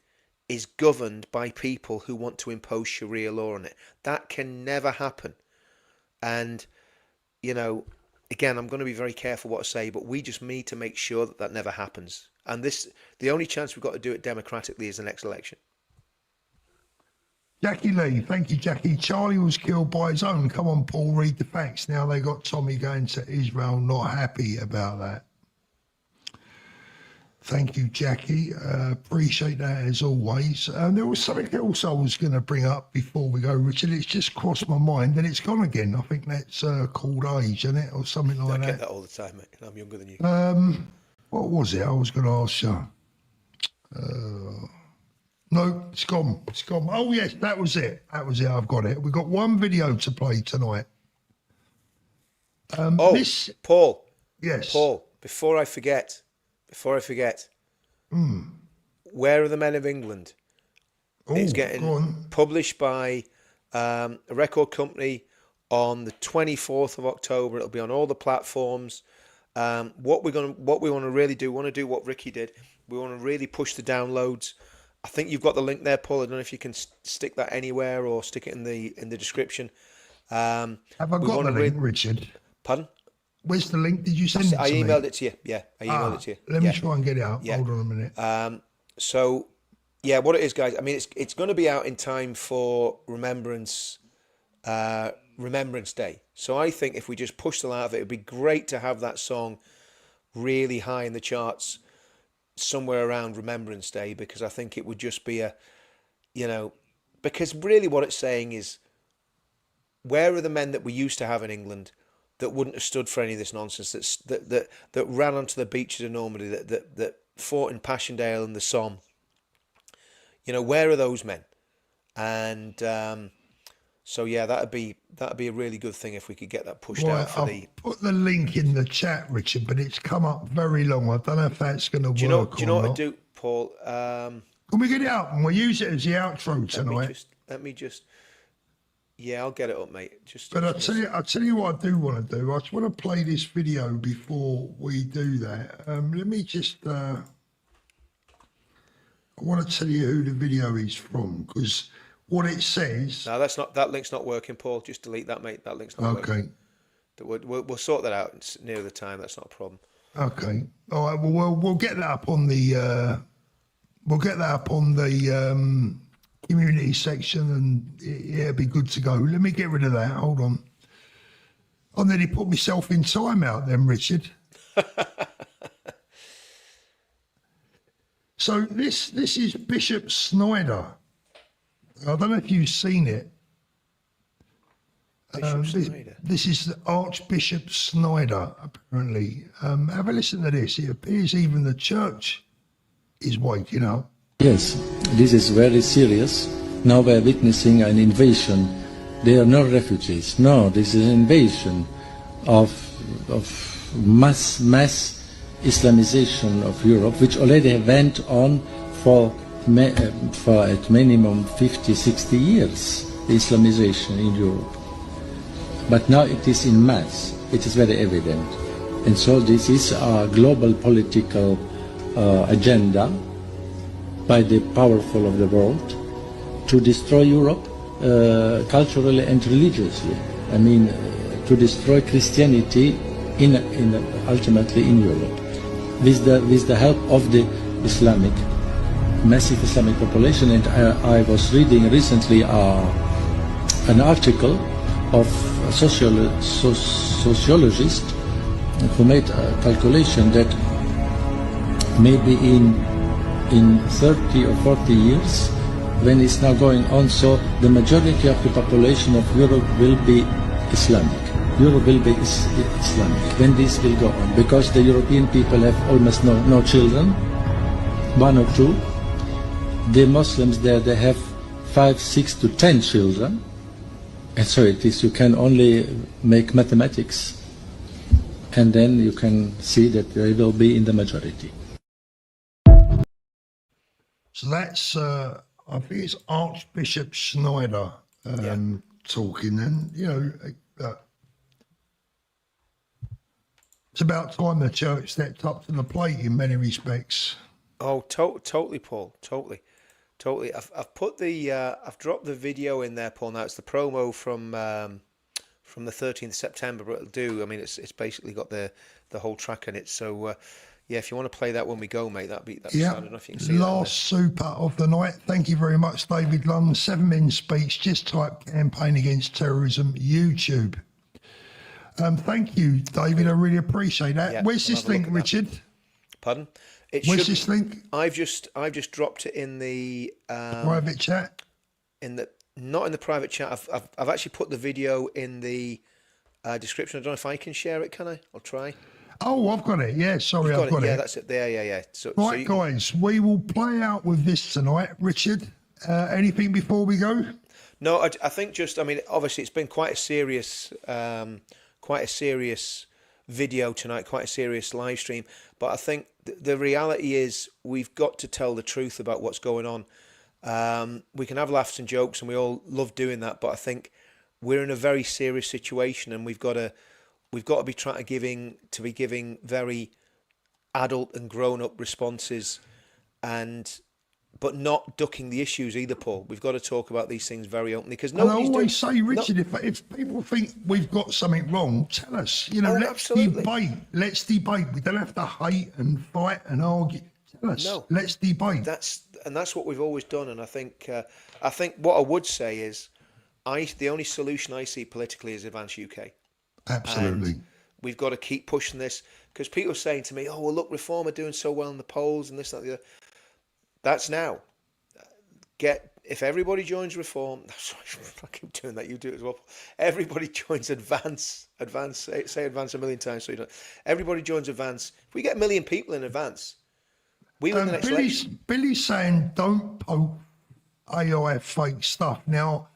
Speaker 2: is governed by people who want to impose Sharia law on it. That can never happen. And, you know, again, I'm going to be very careful what I say, but we just need to make sure that that never happens. And the only chance we've got to do it democratically is the next election.
Speaker 1: Jackie Lee, thank you, Jackie. Charlie was killed by his own. Come on, Paul, read the facts. Now they got Tommy going to Israel, not happy about that. Thank you, Jackie. Appreciate that as always. There was something else I was going to bring up before we go, Richard. It's just crossed my mind and it's gone again. I think that's called age, isn't it? Or something like that.
Speaker 2: I get that all the time, mate. I'm younger than you.
Speaker 1: What was it? I was going to ask you. No, it's gone. It's gone. Oh, yes, that was it. That was it. I've got it. We've got one video to play tonight.
Speaker 2: Paul.
Speaker 1: Yes.
Speaker 2: Paul, before I forget, Where Are the Men of England? It's getting published by a record company on the 24th of October. It'll be on all the platforms. What we want to really do, what Ricky did. We want to really push the downloads. I think you've got the link there, Paul. I don't know if you can stick that anywhere or stick it in the description.
Speaker 1: Have I got the link, Richard?
Speaker 2: Pardon?
Speaker 1: Where's the link? Did you send it to me?
Speaker 2: I emailed it to you. Yeah, I emailed it to you.
Speaker 1: Let me try and get it out. Hold on a minute.
Speaker 2: So, yeah, what it is, guys. I mean, it's going to be out in time for Remembrance Day. So I think if we just push the out of it, it'd be great to have that song really high in the charts somewhere around Remembrance Day, because I think it would just be because really what it's saying is, where are the men that we used to have in England that wouldn't have stood for any of this nonsense, that ran onto the beaches of Normandy, that fought in Passchendaele and the Somme? Where are those men? And so yeah, that'd be a really good thing if we could get that pushed out for
Speaker 1: I'll put the link in the chat, Richard, but it's come up very long. I don't know if that's going to work.
Speaker 2: Do you know what to do, Paul?
Speaker 1: Can we get it up and we'll use it as the outro tonight?
Speaker 2: Let me just. Yeah, I'll get it up, mate.
Speaker 1: I'll tell you what I do want to do. I just want to play this video before we do that. Let me just. I want to tell you who the video is from, because what it says.
Speaker 2: No, that link's not working, Paul. Just delete that, mate. That link's not working. Okay. We'll sort that out near the time. That's not a problem.
Speaker 1: Okay. All right. Well, we'll get that up on the. We'll get that up on the community section, and it'll be good to go. Let me get rid of that. Hold on. I nearly put myself in timeout then, Richard. So this is Bishop Snyder. I don't know if you've seen it. This is the Archbishop Snyder, apparently. Have a listen to this. It appears even the church is waking up.
Speaker 3: Yes, this is very serious. Now we are witnessing an invasion. They are not refugees. No, this is an invasion of mass Islamization of Europe, which already went on for at minimum 50, 60 years, the Islamization in Europe. But now it is in mass. It is very evident. And so this is a global political agenda by the powerful of the world to destroy Europe culturally and religiously. I mean, to destroy Christianity ultimately in Europe, with the help of the massive Islamic population. And I was reading recently an article of a sociologist who made a calculation that maybe in 30 or 40 years, when it's now going on, so the majority of the population of Europe will be Islamic. Europe will be Islamic when this will go on, because the European people have almost no children, 1 or 2. The Muslims there, they have 5, 6 to 10 children, And so it is, you can only make mathematics, and then you can see that they will be in the majority.
Speaker 1: So that's, I think it's Archbishop Schneider talking, and it's about time the church stepped up to the plate in many respects.
Speaker 2: Oh, totally, Paul. Totally. I've put the I've dropped the video in there, Paul. Now it's the promo from the 13th September, but it'll do. I mean, it's basically got the whole track in it. So yeah, if you want to play that when we go, mate, that'd be sound enough. You can see
Speaker 1: last super of the night. Thank you very much, David Lunn. 7-minute speech. Just type campaign against terrorism YouTube. Thank you, David. I really appreciate that.
Speaker 2: Yeah,
Speaker 1: Where's this link, Richard?
Speaker 2: Pardon?
Speaker 1: Where's this link?
Speaker 2: I've just dropped it in the
Speaker 1: Private chat.
Speaker 2: Not in the private chat. I've actually put the video in the description. I don't know if I can share it. Can I? I'll try.
Speaker 1: Oh, I've got it. Yeah, sorry, I've got it.
Speaker 2: Yeah, that's it. There. Yeah. So
Speaker 1: Right, guys, we will play out with this tonight. Richard, anything before we go?
Speaker 2: No, I think just. I mean, obviously, it's been quite a serious video tonight, quite a serious live stream. But I think the reality is we've got to tell the truth about what's going on. We can have laughs and jokes, and we all love doing that. But I think we're in a very serious situation, and we've got to be trying to be giving very adult and grown up responses, but not ducking the issues either, Paul. We've got to talk about these things very openly because nobody's.
Speaker 1: I always say, Richard, if people think we've got something wrong, tell us. Let's
Speaker 2: absolutely.
Speaker 1: debate. Let's debate. We don't have to hate and fight and argue. Tell us.
Speaker 2: No.
Speaker 1: Let's debate.
Speaker 2: That's what we've always done. And I think what I would say is, the only solution I see politically is Advance UK.
Speaker 1: Absolutely.
Speaker 2: And we've got to keep pushing this because people are saying to me, "Oh, well, look, Reform are doing so well in the polls and this, that, the other." That's now. If everybody joins Reform, sorry, I keep doing that. You do it as well. Everybody joins Advance. Say Advance a million times so you don't. Everybody joins Advance. If we get 1 million people in Advance, we win the next election.
Speaker 1: Billy's saying don't poke AI fake stuff. Now,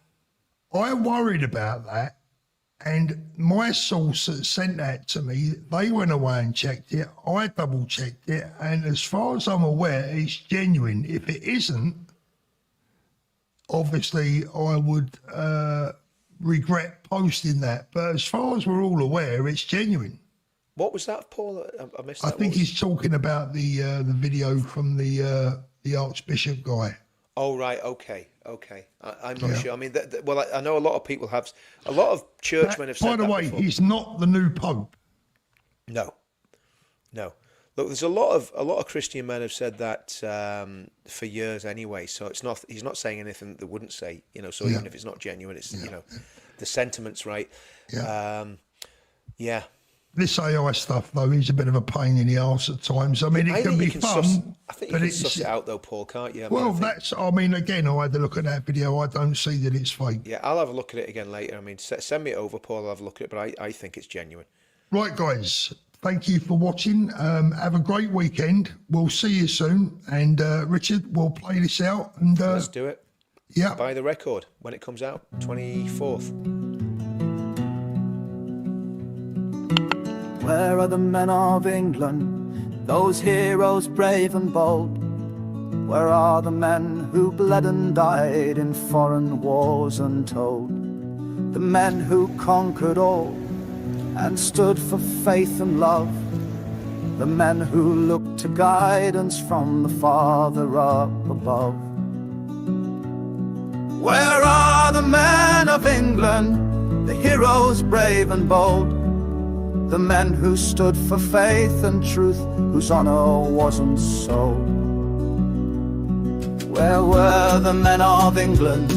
Speaker 1: I worried about that. And my source that sent that to me, they went away and checked it. I double checked it. And as far as I'm aware, it's genuine. If it isn't, obviously I would regret posting that. But as far as we're all aware, it's genuine.
Speaker 2: What was that, Paul? I missed that.
Speaker 1: I think he's talking about the video from the Archbishop guy.
Speaker 2: Oh, right. Okay. I'm not sure. I mean, well, I know a lot of people have, a lot of churchmen have said that.
Speaker 1: By the way,
Speaker 2: before.
Speaker 1: he's not the new Pope.
Speaker 2: No. Look, there's a lot of Christian men have said that for years anyway. So he's not saying anything that they wouldn't say. So even if it's not genuine, it's the sentiment's right. Yeah.
Speaker 1: This AI stuff, though, is a bit of a pain in the arse at times. I mean, it can be fun.
Speaker 2: I think you can suss it out, though, Paul, can't you?
Speaker 1: Again, I had to look at that video. I don't see that it's fake.
Speaker 2: Yeah, I'll have a look at it again later. I mean, send me it over, Paul. I'll have a look at it, but I think it's genuine.
Speaker 1: Right, guys. Thank you for watching. Have a great weekend. We'll see you soon. And Richard, we'll play this out. And
Speaker 2: let's do it.
Speaker 1: Yeah.
Speaker 2: Buy the record when it comes out, 24th.
Speaker 4: Where are the men of England, those heroes brave and bold? Where are the men who bled and died in foreign wars untold? The men who conquered all and stood for faith and love, the men who looked to guidance from the Father up above. Where are the men of England, the heroes brave and bold? The men who stood for faith and truth, whose honor wasn't sold. Where were the men of England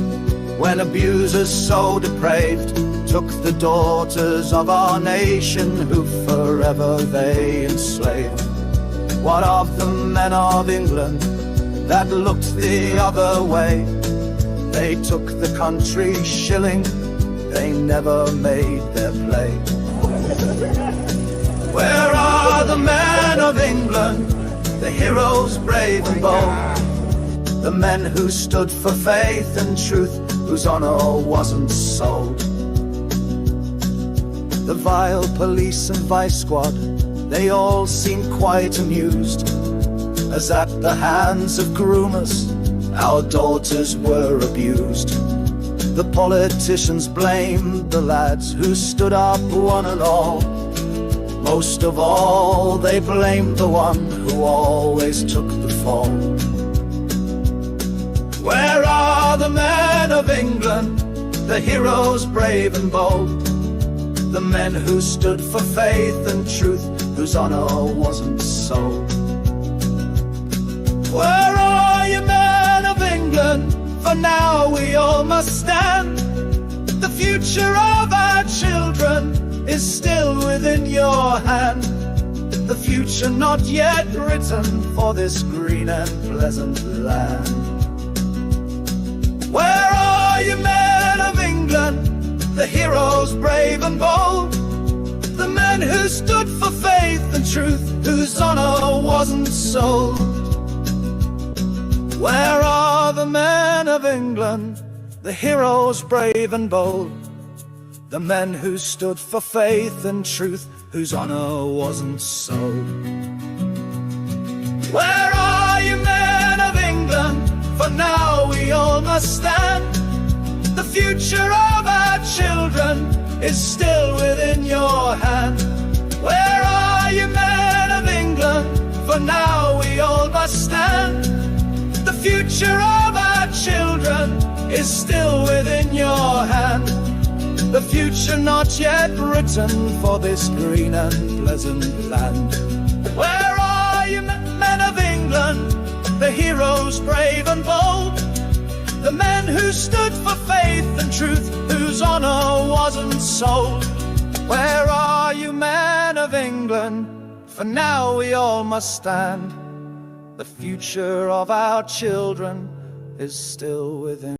Speaker 4: when abusers so depraved took the daughters of our nation, who forever they enslaved? What of the men of England that looked the other way? They took the country shilling, they never made their play. Where are the men of England, the heroes brave and bold? The men who stood for faith and truth, whose honor wasn't sold. The vile police and vice squad, they all seem quite amused, as at the hands of groomers our daughters were abused. The politicians blamed the lads who stood up one and all. Most of all, they blamed the one who always took the fall. Where are the men of England, the heroes brave and bold, the men who stood for faith and truth, whose honor wasn't sold? Where are you, men of England? For now we all must stand. The future of our children is still within your hand. The future not yet written for this green and pleasant land. Where are you, men of England, the heroes brave and bold, the men who stood for faith and truth, whose honor wasn't sold? Where are the men of England, the heroes brave and bold, the men who stood for faith and truth, whose honor wasn't sold? Where are you, men of England? For now we all must stand. The future of our children is still within your hand. Where are you, men of England? For now we all must stand. The future of our children is still within your hand. The future not yet written for this green and pleasant land. Where are you, men of England, the heroes brave and bold, the men who stood for faith and truth, whose honor wasn't sold? Where are you, men of England? For now we all must stand. The future of our children is still within